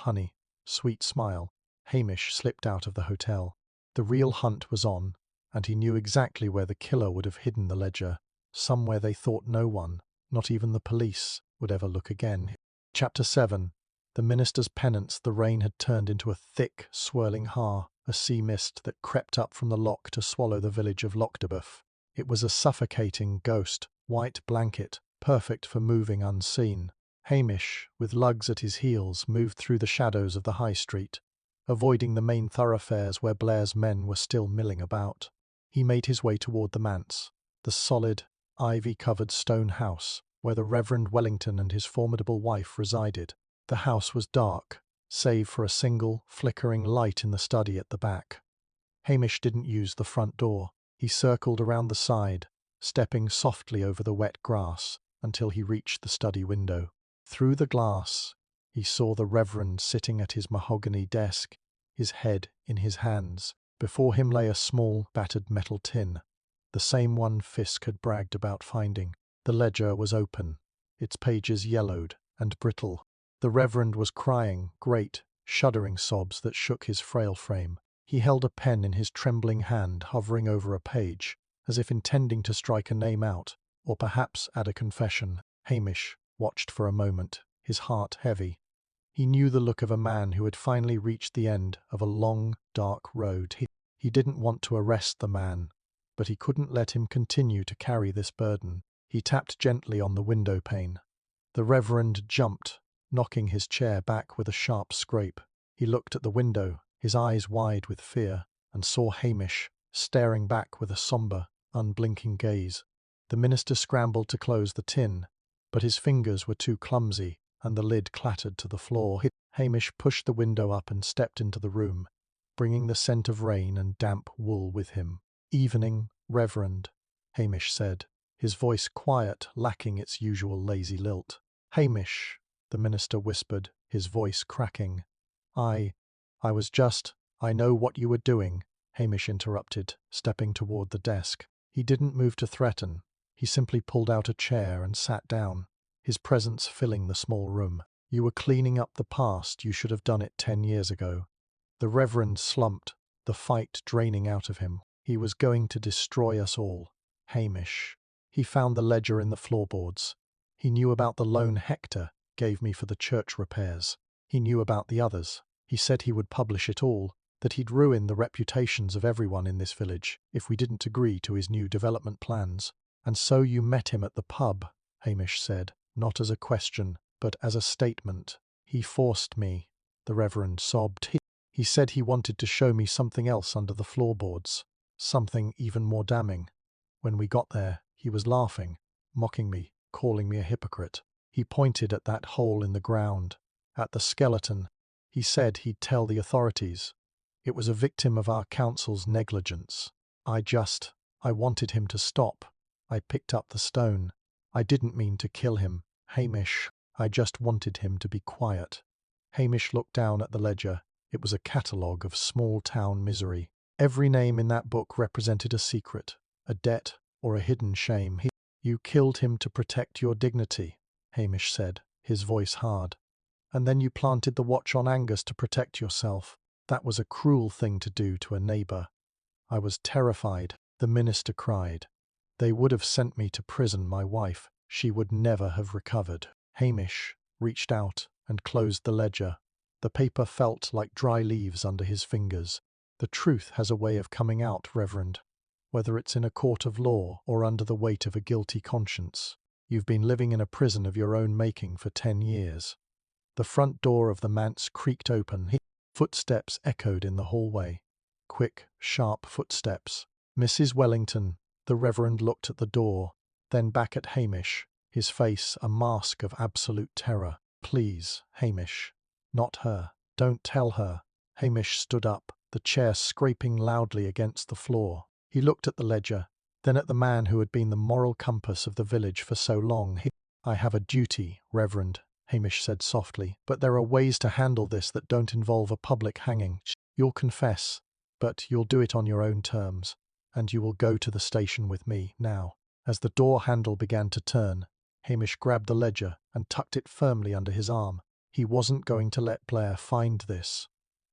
sweet smile, Hamish slipped out of the hotel. The real hunt was on, and he knew exactly where the killer would have hidden the ledger, somewhere they thought no one, not even the police, would ever look again. Chapter 7. The minister's penance. The rain had turned into a thick, swirling a sea mist that crept up from the loch to swallow the village of Lochdebuff. It was a suffocating ghost, white blanket, perfect for moving unseen. Hamish, with lugs at his heels, moved through the shadows of the high street, avoiding the main thoroughfares where Blair's men were still milling about. He made his way toward the manse, the solid, ivy-covered stone house where the Reverend Wellington and his formidable wife resided. The house was dark, save for a single, flickering light in the study at the back. Hamish didn't use the front door. He circled around the side, stepping softly over the wet grass until he reached the study window. Through the glass, he saw the Reverend sitting at his mahogany desk, his head in his hands. Before him lay a small, battered metal tin, the same one Fisk had bragged about finding. The ledger was open, its pages yellowed and brittle. The Reverend was crying, great, shuddering sobs that shook his frail frame. He held a pen in his trembling hand, hovering over a page, as if intending to strike a name out, or perhaps add a confession. Hamish watched for a moment, his heart heavy. He knew the look of a man who had finally reached the end of a long, dark road. He didn't want to arrest the man, but he couldn't let him continue to carry this burden. He tapped gently on the window pane. The Reverend jumped, knocking his chair back with a sharp scrape. He looked at the window, his eyes wide with fear, and saw Hamish, staring back with a sombre, unblinking gaze. The minister scrambled to close the tin, but his fingers were too clumsy, and the lid clattered to the floor. Hamish pushed the window up and stepped into the room, bringing the scent of rain and damp wool with him. "Evening, Reverend," Hamish said, his voice quiet, lacking its usual lazy lilt. "Hamish," the minister whispered, his voice cracking. I was just—" "I know what you were doing," Hamish interrupted, stepping toward the desk. He didn't move to threaten. He simply pulled out a chair and sat down, his presence filling the small room. "You were cleaning up the past. You should have done it 10 years ago." The Reverend slumped, the fight draining out of him. "He was going to destroy us all, Hamish. He found the ledger in the floorboards. He knew about the loan Hector gave me for the church repairs. He knew about the others. He said he would publish it all, that he'd ruin the reputations of everyone in this village if we didn't agree to his new development plans. And so you met him at the pub," Hamish said, not as a question, but as a statement. "He forced me," the Reverend sobbed. He said he wanted to show me something else under the floorboards, something even more damning. When we got there, he was laughing, mocking me, calling me a hypocrite. He pointed at that hole in the ground, at the skeleton. He said he'd tell the authorities. It was a victim of our council's negligence. I wanted him to stop. I picked up the stone. I didn't mean to kill him, Hamish. I just wanted him to be quiet." Hamish looked down at the ledger. It was a catalogue of small-town misery. Every name in that book represented a secret, a debt, or a hidden shame. "You killed him to protect your dignity," Hamish said, his voice hard. "And then you planted the watch on Angus to protect yourself. That was a cruel thing to do to a neighbour." "I was terrified," the minister cried. "They would have sent me to prison, my wife. She would never have recovered." Hamish reached out and closed the ledger. The paper felt like dry leaves under his fingers. "The truth has a way of coming out, Reverend. Whether it's in a court of law or under the weight of a guilty conscience. You've been living in a prison of your own making for 10 years. The front door of the manse creaked open. Footsteps echoed in the hallway. Quick, sharp footsteps. "Mrs. Wellington." The Reverend looked at the door, then back at Hamish, his face a mask of absolute terror. "Please, Hamish. Not her. Don't tell her." Hamish stood up, the chair scraping loudly against the floor. He looked at the ledger, then at the man who had been the moral compass of the village for so long. "I have a duty, Reverend," Hamish said softly, "but there are ways to handle this that don't involve a public hanging. You'll confess, but you'll do it on your own terms, and you will go to the station with me now." As the door handle began to turn, Hamish grabbed the ledger and tucked it firmly under his arm. He wasn't going to let Blair find this.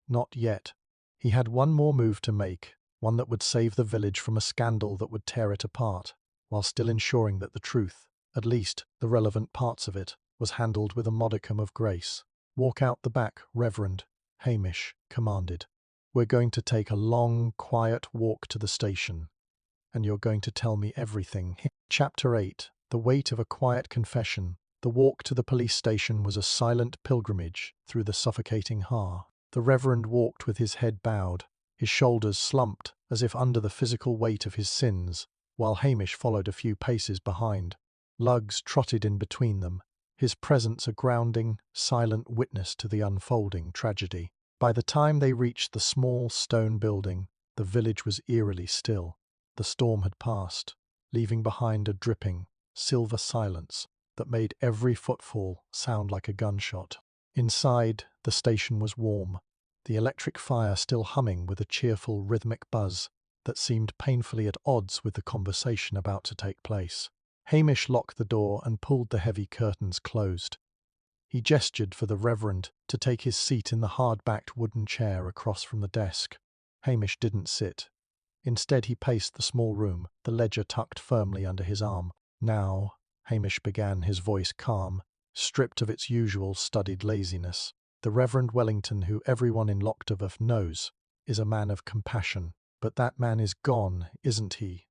Not yet. He had one more move to make, one that would save the village from a scandal that would tear it apart, while still ensuring that the truth, at least the relevant parts of it, was handled with a modicum of grace. "Walk out the back, Reverend," Hamish commanded. "We're going to take a long, quiet walk to the station, and you're going to tell me everything." Chapter 8. The weight of a quiet confession. The walk to the police station was a silent pilgrimage through the suffocating heart. The Reverend walked with his head bowed, his shoulders slumped as if under the physical weight of his sins, while Hamish followed a few paces behind. Lugs trotted in between them, his presence a grounding, silent witness to the unfolding tragedy. By the time they reached the small stone building, the village was eerily still. The storm had passed, leaving behind a dripping, silver silence that made every footfall sound like a gunshot. Inside, the station was warm, the electric fire still humming with a cheerful rhythmic buzz that seemed painfully at odds with the conversation about to take place. Hamish locked the door and pulled the heavy curtains closed. He gestured for the Reverend to take his seat in the hard-backed wooden chair across from the desk. Hamish didn't sit. Instead, he paced the small room, the ledger tucked firmly under his arm. "Now," Hamish began, his voice calm, stripped of its usual studied laziness. "The Reverend Wellington, who everyone in Lochdover knows, is a man of compassion. But that man is gone, isn't he?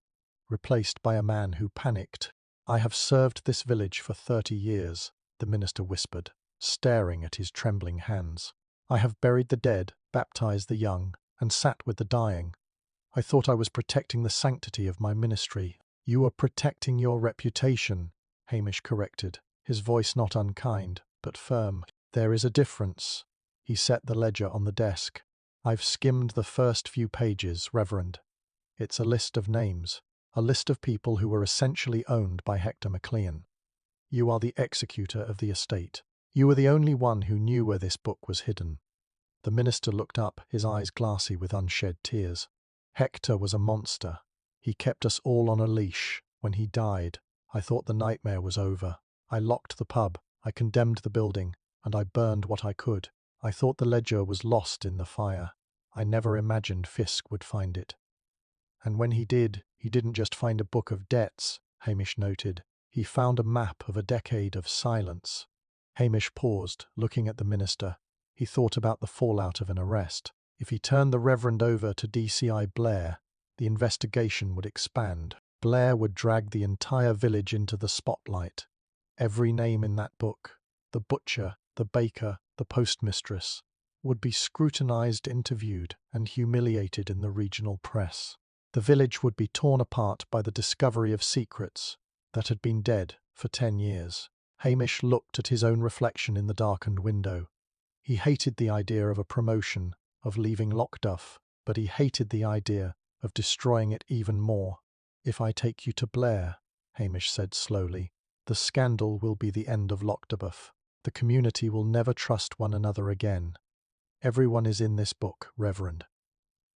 Replaced by a man who panicked. I have served this village for 30 years, the minister whispered, staring at his trembling hands. I have buried the dead, baptized the young, and sat with the dying. I thought I was protecting the sanctity of my ministry." "You are protecting your reputation," Hamish corrected, his voice not unkind, but firm. "There is a difference." He set the ledger on the desk. "I've skimmed the first few pages, Reverend. It's a list of names, a list of people who were essentially owned by Hector MacLean. You are the executor of the estate. You were the only one who knew where this book was hidden." The minister looked up, his eyes glassy with unshed tears. "Hector was a monster. He kept us all on a leash. When he died, I thought the nightmare was over. I locked the pub, I condemned the building, and I burned what I could. I thought the ledger was lost in the fire. I never imagined Fisk would find it." "And when he didn't just find a book of debts," Hamish noted. "He found a map of a decade of silence." Hamish paused, looking at the minister. He thought about the fallout of an arrest. If he turned the Reverend over to DCI Blair, the investigation would expand. Blair would drag the entire village into the spotlight. Every name in that book, the butcher, the baker, the postmistress, would be scrutinized, interviewed, and humiliated in the regional press. The village would be torn apart by the discovery of secrets that had been dead for 10 years. Hamish looked at his own reflection in the darkened window. He hated the idea of a promotion, of leaving Lockduff, but he hated the idea of destroying it even more. "If I take you to Blair," Hamish said slowly, "the scandal will be the end of Lockduff. The community will never trust one another again. Everyone is in this book, Reverend.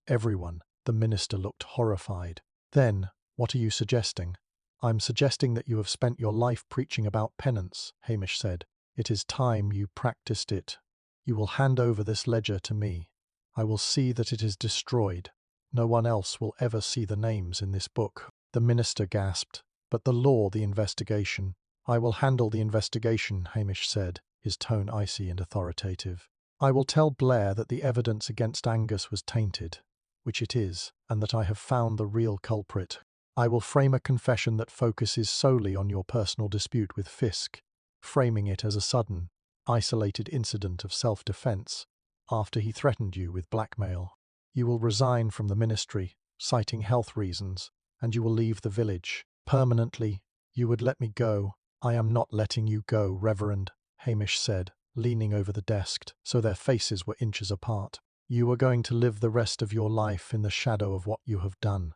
Everyone." The minister looked horrified. "Then, what are you suggesting?" "I'm suggesting that you have spent your life preaching about penance," Hamish said. "It is time you practiced it. You will hand over this ledger to me. I will see that it is destroyed. No one else will ever see the names in this book." The minister gasped. "But the law, the investigation." "I will handle the investigation," Hamish said, his tone icy and authoritative. "I will tell Blair that the evidence against Angus was tainted, which it is, and that I have found the real culprit. I will frame a confession that focuses solely on your personal dispute with Fisk, framing it as a sudden, isolated incident of self-defense after he threatened you with blackmail. You will resign from the ministry, citing health reasons, and you will leave the village. Permanently, you would let me go." "I am not letting you go, Reverend," Hamish said, leaning over the desk so their faces were inches apart. "You are going to live the rest of your life in the shadow of what you have done.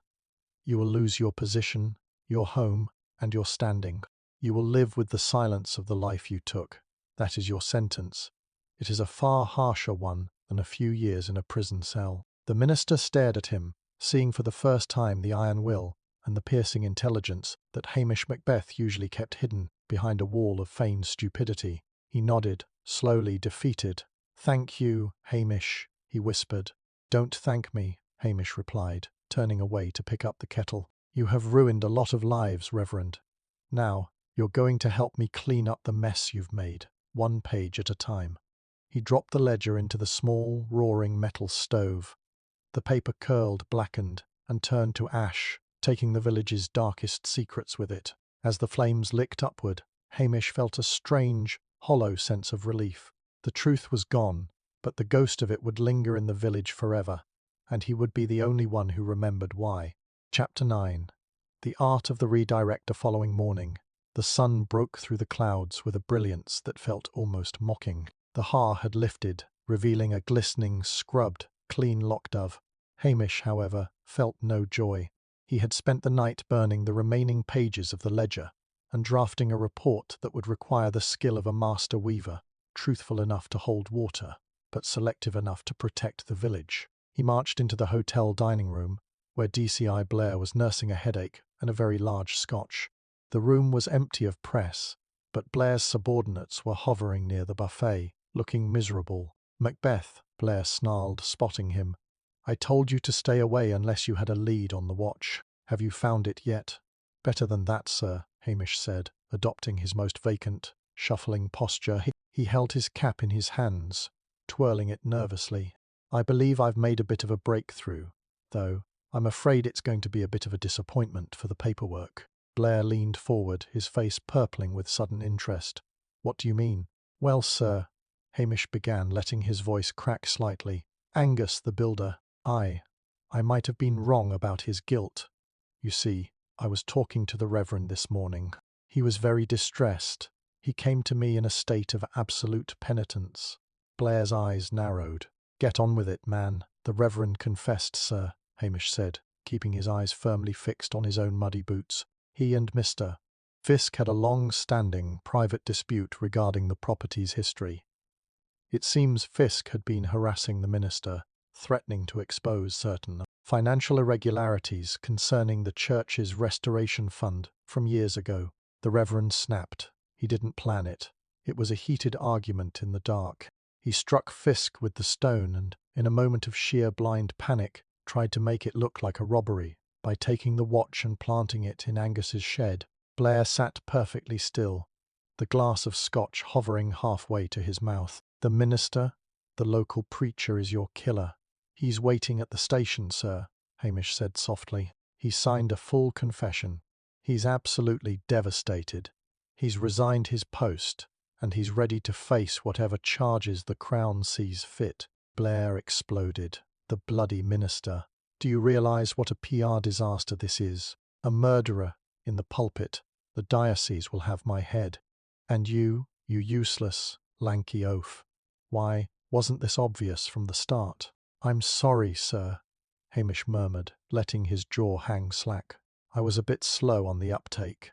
You will lose your position, your home, and your standing. You will live with the silence of the life you took. That is your sentence. It is a far harsher one than a few years in a prison cell." The minister stared at him, seeing for the first time the iron will and the piercing intelligence that Hamish Macbeth usually kept hidden behind a wall of feigned stupidity. He nodded, slowly defeated. "Thank you, Hamish," he whispered. "Don't thank me," Hamish replied, turning away to pick up the kettle. "You have ruined a lot of lives, Reverend. Now, you're going to help me clean up the mess you've made, one page at a time." He dropped the ledger into the small, roaring metal stove. The paper curled, blackened, and turned to ash, taking the village's darkest secrets with it. As the flames licked upward, Hamish felt a strange, hollow sense of relief. The truth was gone, but the ghost of it would linger in the village forever, and he would be the only one who remembered why. Chapter 9. The art of the redirect. The following morning, the sun broke through the clouds with a brilliance that felt almost mocking. The har had lifted, revealing a glistening, scrubbed, clean lockdove. Hamish, however, felt no joy. He had spent the night burning the remaining pages of the ledger and drafting a report that would require the skill of a master weaver, truthful enough to hold water, but selective enough to protect the village. He marched into the hotel dining room, where DCI Blair was nursing a headache and a very large scotch. The room was empty of press, but Blair's subordinates were hovering near the buffet, looking miserable. "Macbeth," Blair snarled, spotting him. "I told you to stay away unless you had a lead on the watch. Have you found it yet?" "Better than that, sir," Hamish said, adopting his most vacant, shuffling posture. He held his cap in his hands, twirling it nervously. "I believe I've made a bit of a breakthrough, though I'm afraid it's going to be a bit of a disappointment for the paperwork." Blair leaned forward, his face purpling with sudden interest. "What do you mean?" "Well, sir," Hamish began, letting his voice crack slightly. "Angus, the builder, I might have been wrong about his guilt. You see, I was talking to the Reverend this morning. He was very distressed. He came to me in a state of absolute penitence." Blair's eyes narrowed. "Get on with it, man." "The Reverend confessed, sir," Hamish said, keeping his eyes firmly fixed on his own muddy boots. He and Mr. Fisk had a long-standing private dispute regarding the property's history. It seems Fisk had been harassing the minister, threatening to expose certain financial irregularities concerning the church's restoration fund from years ago. The Reverend snapped. He didn't plan it. It was a heated argument in the dark. He struck Fisk with the stone and, in a moment of sheer blind panic, tried to make it look like a robbery by taking the watch and planting it in Angus's shed. Blair sat perfectly still, the glass of scotch hovering halfway to his mouth. "The minister, the local preacher, is your killer. He's waiting at the station, sir," Hamish said softly. "He signed a full confession. He's absolutely devastated. He's resigned his post, and he's ready to face whatever charges the Crown sees fit." Blair exploded. "The bloody minister. Do you realize what a PR disaster this is? A murderer in the pulpit. The diocese will have my head. And you useless, lanky oaf. Why, wasn't this obvious from the start?" "I'm sorry, sir," Hamish murmured, letting his jaw hang slack. "I was a bit slow on the uptake.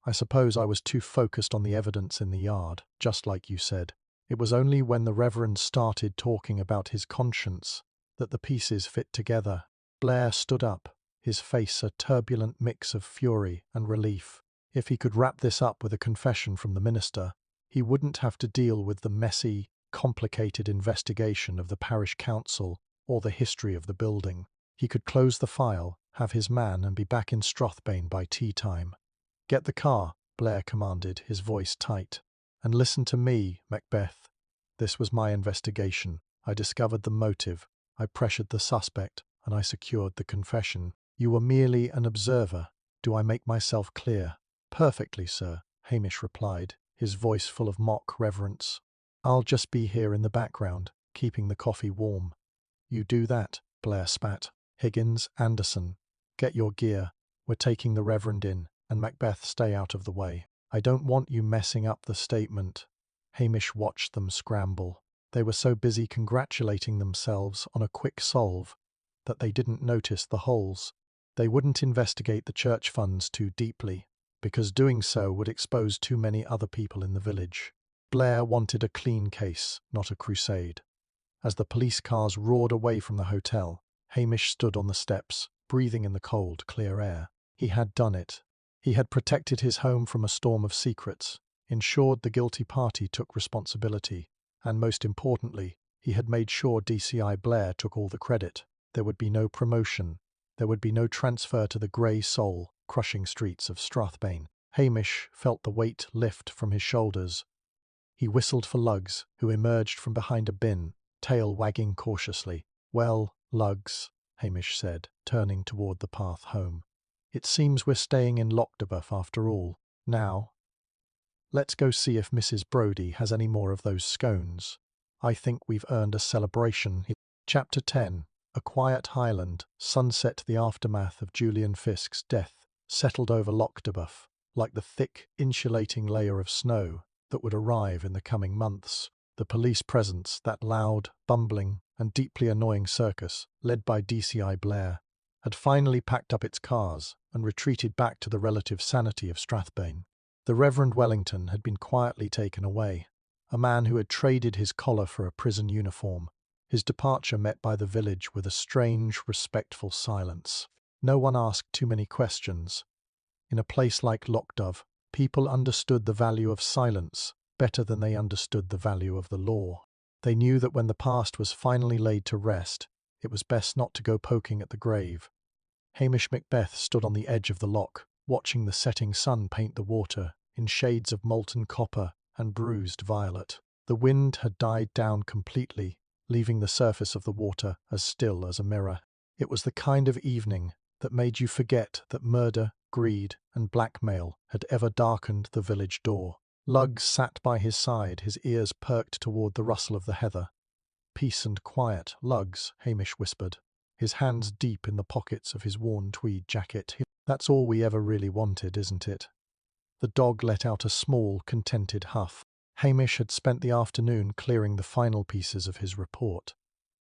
I suppose I was too focused on the evidence in the yard, just like you said. It was only when the Reverend started talking about his conscience that the pieces fit together." Blair stood up, his face a turbulent mix of fury and relief. If he could wrap this up with a confession from the minister, he wouldn't have to deal with the messy, complicated investigation of the parish council or the history of the building. He could close the file, have his man, and be back in Strathbane by tea time. "Get the car," Blair commanded, his voice tight. "And listen to me, Macbeth. This was my investigation. I discovered the motive, I pressured the suspect, and I secured the confession. You were merely an observer. Do I make myself clear?" "Perfectly, sir," Hamish replied, his voice full of mock reverence. "I'll just be here in the background, keeping the coffee warm." "You do that," Blair spat. "Higgins, Anderson, get your gear. We're taking the Reverend in, and Macbeth, stay out of the way. I don't want you messing up the statement." Hamish watched them scramble. They were so busy congratulating themselves on a quick solve that they didn't notice the holes. They wouldn't investigate the church funds too deeply, because doing so would expose too many other people in the village. Blair wanted a clean case, not a crusade. As the police cars roared away from the hotel, Hamish stood on the steps, breathing in the cold, clear air. He had done it. He had protected his home from a storm of secrets, ensured the guilty party took responsibility, and most importantly, he had made sure DCI Blair took all the credit. There would be no promotion. There would be no transfer to the grey soul, crushing streets of Strathbane. Hamish felt the weight lift from his shoulders. He whistled for Lugs, who emerged from behind a bin, tail wagging cautiously. "Well, Lugs," Hamish said, turning toward the path home. "It seems we're staying in Lochdabuff after all. Now, let's go see if Mrs. Brodie has any more of those scones. I think we've earned a celebration." Chapter 10. A quiet Highland, sunset. The aftermath of Julian Fiske's death settled over Lochdabuff, like the thick, insulating layer of snow that would arrive in the coming months. The police presence, that loud, bumbling, and deeply annoying circus, led by DCI Blair, had finally packed up its cars and retreated back to the relative sanity of Strathbane. The Reverend Wellington had been quietly taken away, a man who had traded his collar for a prison uniform, his departure met by the village with a strange, respectful silence. No one asked too many questions. In a place like Lochdabuff, people understood the value of silence better than they understood the value of the law. They knew that when the past was finally laid to rest, it was best not to go poking at the grave. Hamish Macbeth stood on the edge of the loch, watching the setting sun paint the water in shades of molten copper and bruised violet. The wind had died down completely, leaving the surface of the water as still as a mirror. It was the kind of evening that made you forget that murder, greed, and blackmail had ever darkened the village door. Lugs sat by his side, his ears perked toward the rustle of the heather. "Peace and quiet, Lugs," Hamish whispered, his hands deep in the pockets of his worn tweed jacket. "That's all we ever really wanted, isn't it?" The dog let out a small, contented huff. Hamish had spent the afternoon clearing the final pieces of his report.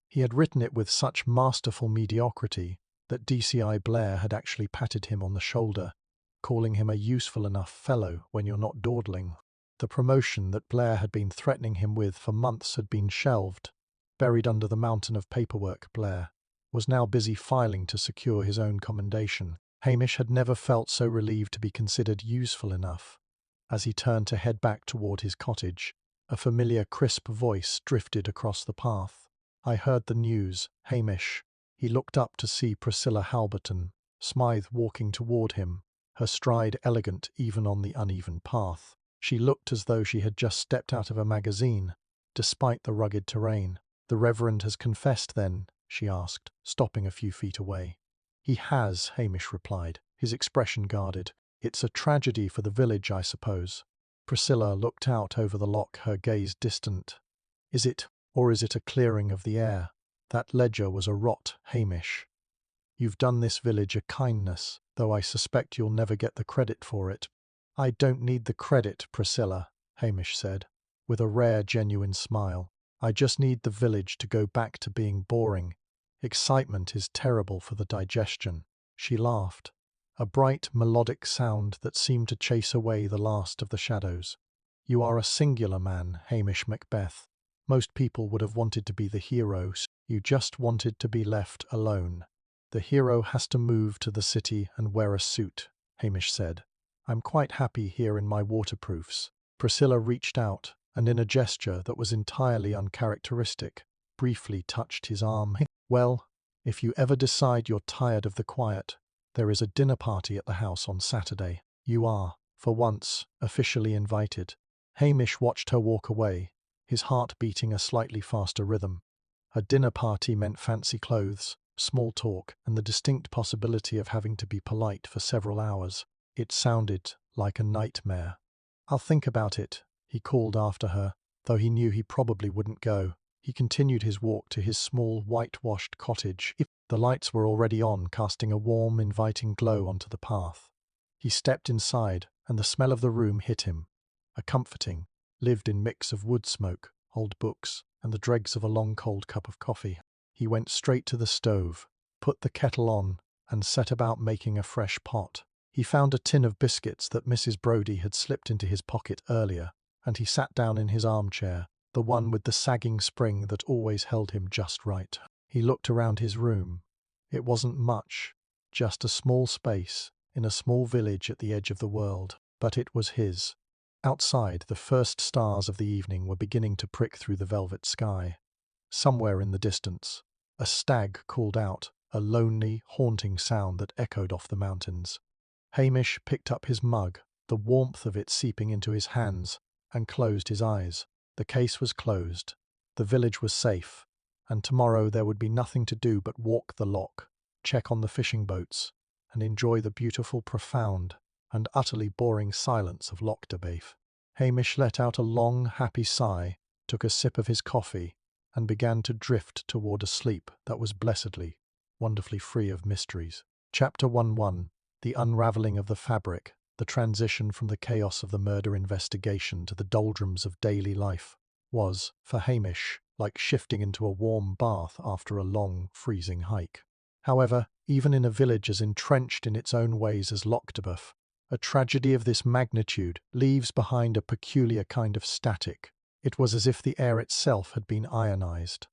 He had written it with such masterful mediocrity that DCI Blair had actually patted him on the shoulder, calling him a useful enough fellow when you're not dawdling. The promotion that Blair had been threatening him with for months had been shelved. Buried under the mountain of paperwork, Blair was now busy filing to secure his own commendation. Hamish had never felt so relieved to be considered useful enough. As he turned to head back toward his cottage, a familiar crisp voice drifted across the path. "I heard the news, Hamish." He looked up to see Priscilla Halberton, Smythe, walking toward him, her stride elegant even on the uneven path. She looked as though she had just stepped out of a magazine, despite the rugged terrain. "The Reverend has confessed, then?" she asked, stopping a few feet away. "He has," Hamish replied, his expression guarded. "It's a tragedy for the village, I suppose." Priscilla looked out over the loch, her gaze distant. Is it a clearing of the air? That ledger was a rot, Hamish. You've done this village a kindness, though I suspect you'll never get the credit for it." "I don't need the credit, Priscilla," Hamish said, with a rare, genuine smile. "I just need the village to go back to being boring." Excitement is terrible for the digestion. She laughed, a bright, melodic sound that seemed to chase away the last of the shadows. You are a singular man, Hamish Macbeth. Most people would have wanted to be the hero. You just wanted to be left alone. The hero has to move to the city and wear a suit, Hamish said. I'm quite happy here in my waterproofs. Priscilla reached out, and in a gesture that was entirely uncharacteristic, briefly touched his arm. Well, if you ever decide you're tired of the quiet, there is a dinner party at the house on Saturday. You are, for once, officially invited. Hamish watched her walk away, his heart beating a slightly faster rhythm. A dinner party meant fancy clothes, small talk, and the distinct possibility of having to be polite for several hours. It sounded like a nightmare. I'll think about it, he called after her, though he knew he probably wouldn't go. He continued his walk to his small, whitewashed cottage. The lights were already on, casting a warm, inviting glow onto the path. He stepped inside, and the smell of the room hit him. A comforting, lived-in mix of wood smoke, old books, and the dregs of a long cold cup of coffee. He went straight to the stove, put the kettle on, and set about making a fresh pot. He found a tin of biscuits that Mrs. Brodie had slipped into his pocket earlier, and he sat down in his armchair, the one with the sagging spring that always held him just right. He looked around his room. It wasn't much, just a small space in a small village at the edge of the world, but it was his. Outside, the first stars of the evening were beginning to prick through the velvet sky. Somewhere in the distance, a stag called out, a lonely, haunting sound that echoed off the mountains. Hamish picked up his mug, the warmth of it seeping into his hands, and closed his eyes. The case was closed. The village was safe, and tomorrow there would be nothing to do but walk the loch, check on the fishing boats, and enjoy the beautiful, profound, and utterly boring silence of Loch Dabaif. Hamish let out a long, happy sigh, took a sip of his coffee, and began to drift toward a sleep that was blessedly, wonderfully free of mysteries. Chapter 1:1 The unravelling of the fabric, the transition from the chaos of the murder investigation to the doldrums of daily life, was, for Hamish, like shifting into a warm bath after a long, freezing hike. However, even in a village as entrenched in its own ways as Loch Dabaif, a tragedy of this magnitude leaves behind a peculiar kind of static. It was as if the air itself had been ionized,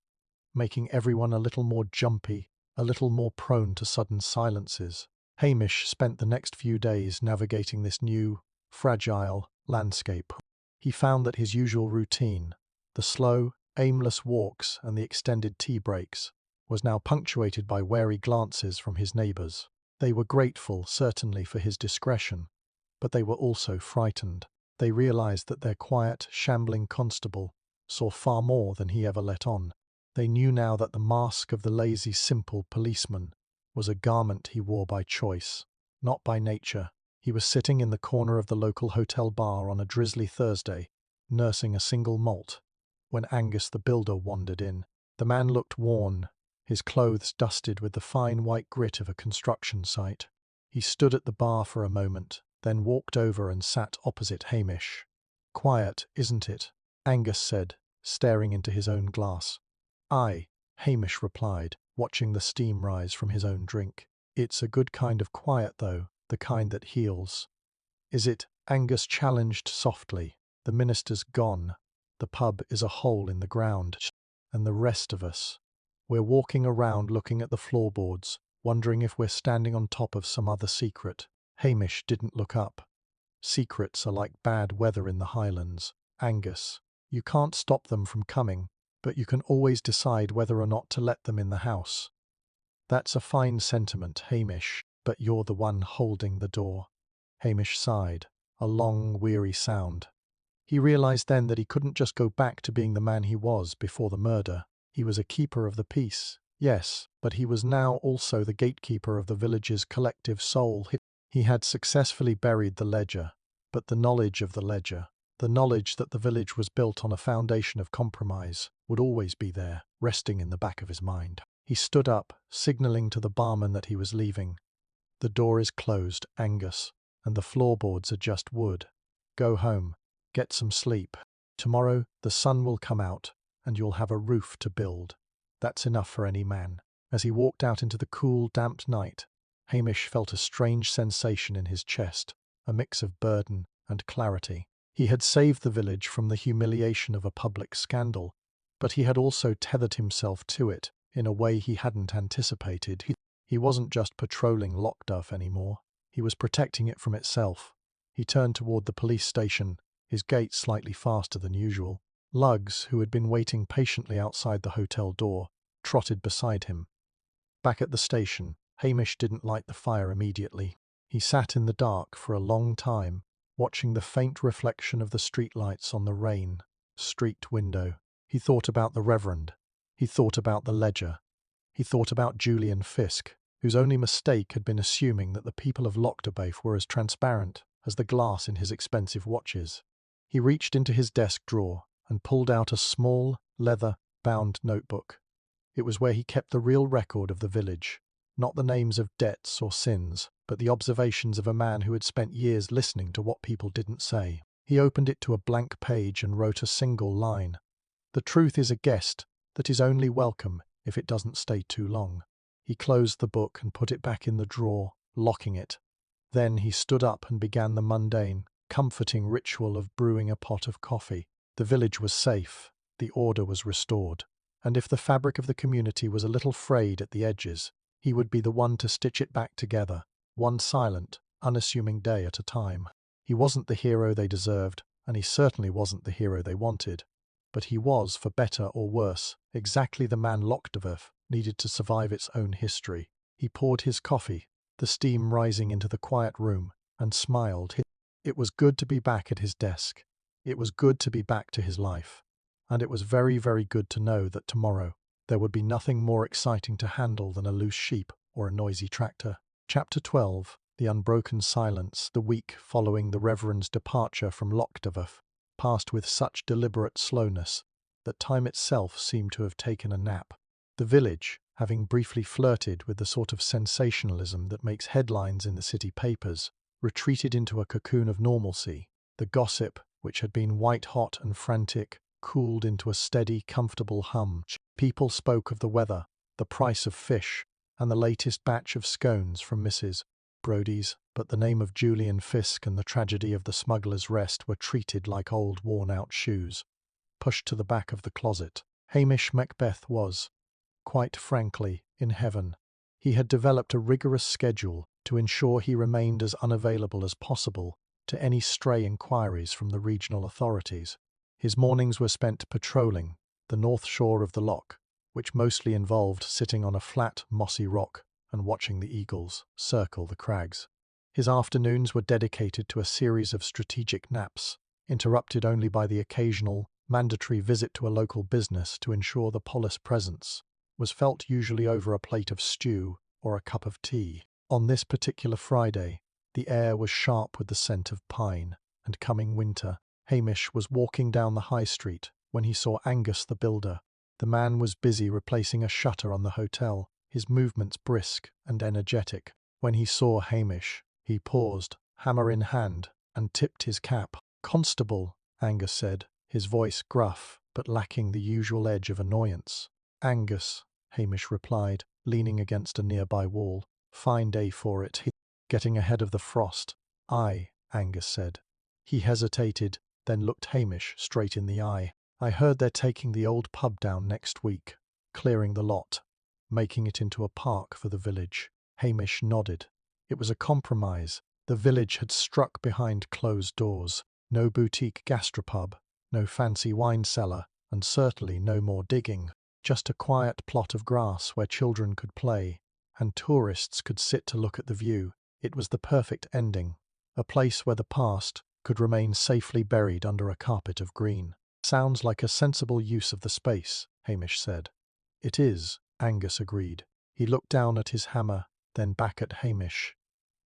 making everyone a little more jumpy, a little more prone to sudden silences. Hamish spent the next few days navigating this new, fragile landscape. He found that his usual routine, the slow, aimless walks and the extended tea breaks, was now punctuated by wary glances from his neighbours. They were grateful, certainly, for his discretion, but they were also frightened. They realised that their quiet, shambling constable saw far more than he ever let on. They knew now that the mask of the lazy, simple policeman was a garment he wore by choice, not by nature. He was sitting in the corner of the local hotel bar on a drizzly Thursday, nursing a single malt, when Angus the builder wandered in. The man looked worn, his clothes dusted with the fine white grit of a construction site. He stood at the bar for a moment, then walked over and sat opposite Hamish. "Quiet, isn't it?" Angus said, staring into his own glass. "Aye," Hamish replied, watching the steam rise from his own drink. "It's a good kind of quiet, though, the kind that heals." "Is it?" Angus challenged softly. "The minister's gone. The pub is a hole in the ground. And the rest of us, we're walking around looking at the floorboards, wondering if we're standing on top of some other secret." Hamish didn't look up. "Secrets are like bad weather in the Highlands, Angus. You can't stop them from coming, but you can always decide whether or not to let them in the house." "That's a fine sentiment, Hamish, but you're the one holding the door." Hamish sighed, a long, weary sound. He realised then that he couldn't just go back to being the man he was before the murder. He was a keeper of the peace, yes, but he was now also the gatekeeper of the village's collective soul. He had successfully buried the ledger, but the knowledge of the ledger, the knowledge that the village was built on a foundation of compromise, would always be there, resting in the back of his mind. He stood up, signalling to the barman that he was leaving. "The door is closed, Angus, and the floorboards are just wood. Go home, get some sleep. Tomorrow the sun will come out, and you'll have a roof to build. That's enough for any man." As he walked out into the cool, damp night, Hamish felt a strange sensation in his chest, a mix of burden and clarity. He had saved the village from the humiliation of a public scandal, but he had also tethered himself to it in a way he hadn't anticipated. He wasn't just patrolling Lochduff anymore, he was protecting it from itself. He turned toward the police station, his gait slightly faster than usual. Lugs, who had been waiting patiently outside the hotel door, trotted beside him. Back at the station, Hamish didn't light the fire immediately. He sat in the dark for a long time, watching the faint reflection of the streetlights on the rain-streaked window. He thought about the Reverend. He thought about the ledger. He thought about Julian Fisk, whose only mistake had been assuming that the people of Lochduff were as transparent as the glass in his expensive watches. He reached into his desk drawer and pulled out a small, leather-bound notebook. It was where he kept the real record of the village, not the names of debts or sins, but the observations of a man who had spent years listening to what people didn't say. He opened it to a blank page and wrote a single line. "The truth is a guest that is only welcome if it doesn't stay too long." He closed the book and put it back in the drawer, locking it. Then he stood up and began the mundane, comforting ritual of brewing a pot of coffee. The village was safe, the order was restored, and if the fabric of the community was a little frayed at the edges, he would be the one to stitch it back together, one silent, unassuming day at a time. He wasn't the hero they deserved, and he certainly wasn't the hero they wanted. But he was, for better or worse, exactly the man Lochduff needed to survive its own history. He poured his coffee, the steam rising into the quiet room, and smiled. It was good to be back at his desk. It was good to be back to his life. And it was very, very good to know that tomorrow there would be nothing more exciting to handle than a loose sheep or a noisy tractor. Chapter 12. The unbroken silence, the week following the Reverend's departure from Lochduff, passed with such deliberate slowness that time itself seemed to have taken a nap. The village, having briefly flirted with the sort of sensationalism that makes headlines in the city papers, retreated into a cocoon of normalcy. The gossip, which had been white-hot and frantic, cooled into a steady, comfortable hum. People spoke of the weather, the price of fish, and the latest batch of scones from Mrs. Brodie's, but the name of Julian Fisk and the tragedy of the Smuggler's Rest were treated like old worn-out shoes, pushed to the back of the closet. Hamish Macbeth was, quite frankly, in heaven. He had developed a rigorous schedule to ensure he remained as unavailable as possible to any stray inquiries from the regional authorities. His mornings were spent patrolling the north shore of the loch, which mostly involved sitting on a flat, mossy rock and watching the eagles circle the crags. His afternoons were dedicated to a series of strategic naps, interrupted only by the occasional, mandatory visit to a local business to ensure the polis presence was felt, usually over a plate of stew or a cup of tea. On this particular Friday, the air was sharp with the scent of pine and coming winter. Hamish was walking down the high street when he saw Angus the builder. The man was busy replacing a shutter on the hotel, his movements brisk and energetic. When he saw Hamish, he paused, hammer in hand, and tipped his cap. "Constable," Angus said, his voice gruff but lacking the usual edge of annoyance. "Angus," Hamish replied, leaning against a nearby wall. "Fine day for it. Getting ahead of the frost." "Aye," Angus said. He hesitated, then looked Hamish straight in the eye. "I heard they're taking the old pub down next week, clearing the lot, making it into a park for the village." Hamish nodded. It was a compromise. The village had struck behind closed doors. No boutique gastropub, no fancy wine cellar, and certainly no more digging. Just a quiet plot of grass where children could play, and tourists could sit to look at the view. It was the perfect ending. A place where the past could remain safely buried under a carpet of green. "Sounds like a sensible use of the space," Hamish said. "It is," Angus agreed. He looked down at his hammer, then back at Hamish.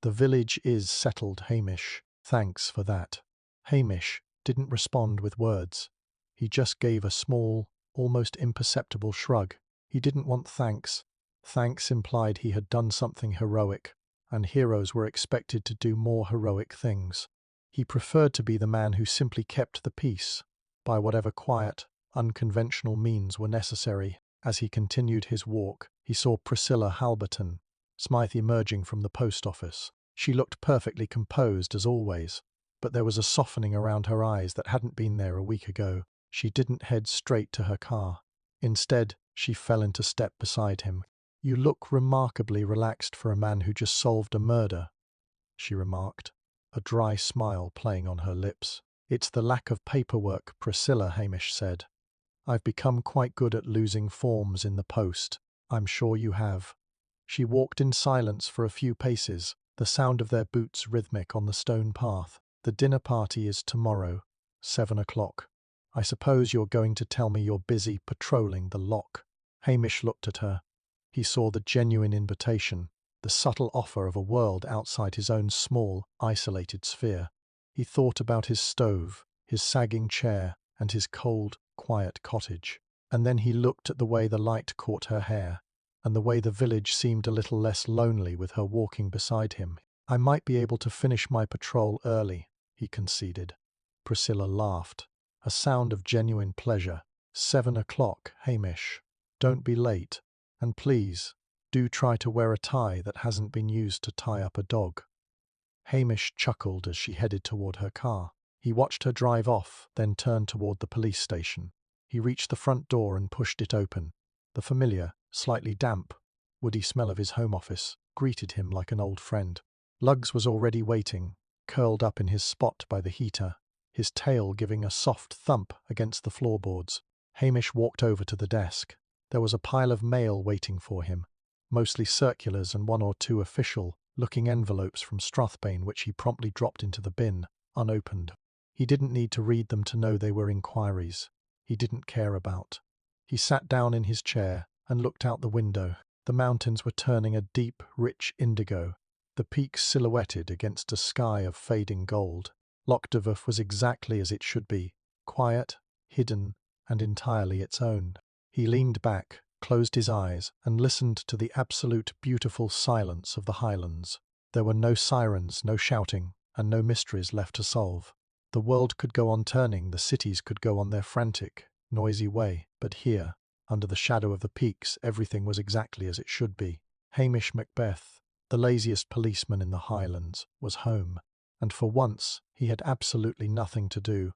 "The village is settled, Hamish. Thanks for that." Hamish didn't respond with words. He just gave a small, almost imperceptible shrug. He didn't want thanks. Thanks implied he had done something heroic, and heroes were expected to do more heroic things. He preferred to be the man who simply kept the peace, by whatever quiet, unconventional means were necessary. As he continued his walk, he saw Priscilla Halberton, Smythe emerging from the post office. She looked perfectly composed as always, but there was a softening around her eyes that hadn't been there a week ago. She didn't head straight to her car. Instead, she fell into step beside him. "You look remarkably relaxed for a man who just solved a murder," she remarked, a dry smile playing on her lips. "It's the lack of paperwork, Priscilla," Hamish said. "I've become quite good at losing forms in the post. I'm sure you have." She walked in silence for a few paces, the sound of their boots rhythmic on the stone path. "The dinner party is tomorrow, 7 o'clock. I suppose you're going to tell me you're busy patrolling the loch." Hamish looked at her. He saw the genuine invitation, the subtle offer of a world outside his own small, isolated sphere. He thought about his stove, his sagging chair, and his cold, quiet cottage. And then he looked at the way the light caught her hair, and the way the village seemed a little less lonely with her walking beside him. "I might be able to finish my patrol early," he conceded. Priscilla laughed, a sound of genuine pleasure. 7 o'clock, Hamish. Don't be late. And please, do try to wear a tie that hasn't been used to tie up a dog." Hamish chuckled as she headed toward her car. He watched her drive off, then turned toward the police station. He reached the front door and pushed it open. The familiar, slightly damp, woody smell of his home office greeted him like an old friend. Luggs was already waiting, curled up in his spot by the heater, his tail giving a soft thump against the floorboards. Hamish walked over to the desk. There was a pile of mail waiting for him, mostly circulars and one or two official-looking envelopes from Strathbane which he promptly dropped into the bin, unopened. He didn't need to read them to know they were inquiries he didn't care about. He sat down in his chair and looked out the window. The mountains were turning a deep, rich indigo, the peaks silhouetted against a sky of fading gold. Loch Dyvef was exactly as it should be, quiet, hidden, and entirely its own. He leaned back, closed his eyes, and listened to the absolute beautiful silence of the Highlands. There were no sirens, no shouting, and no mysteries left to solve. The world could go on turning, the cities could go on their frantic, noisy way, but here, under the shadow of the peaks, everything was exactly as it should be. Hamish Macbeth, the laziest policeman in the Highlands, was home, and for once he had absolutely nothing to do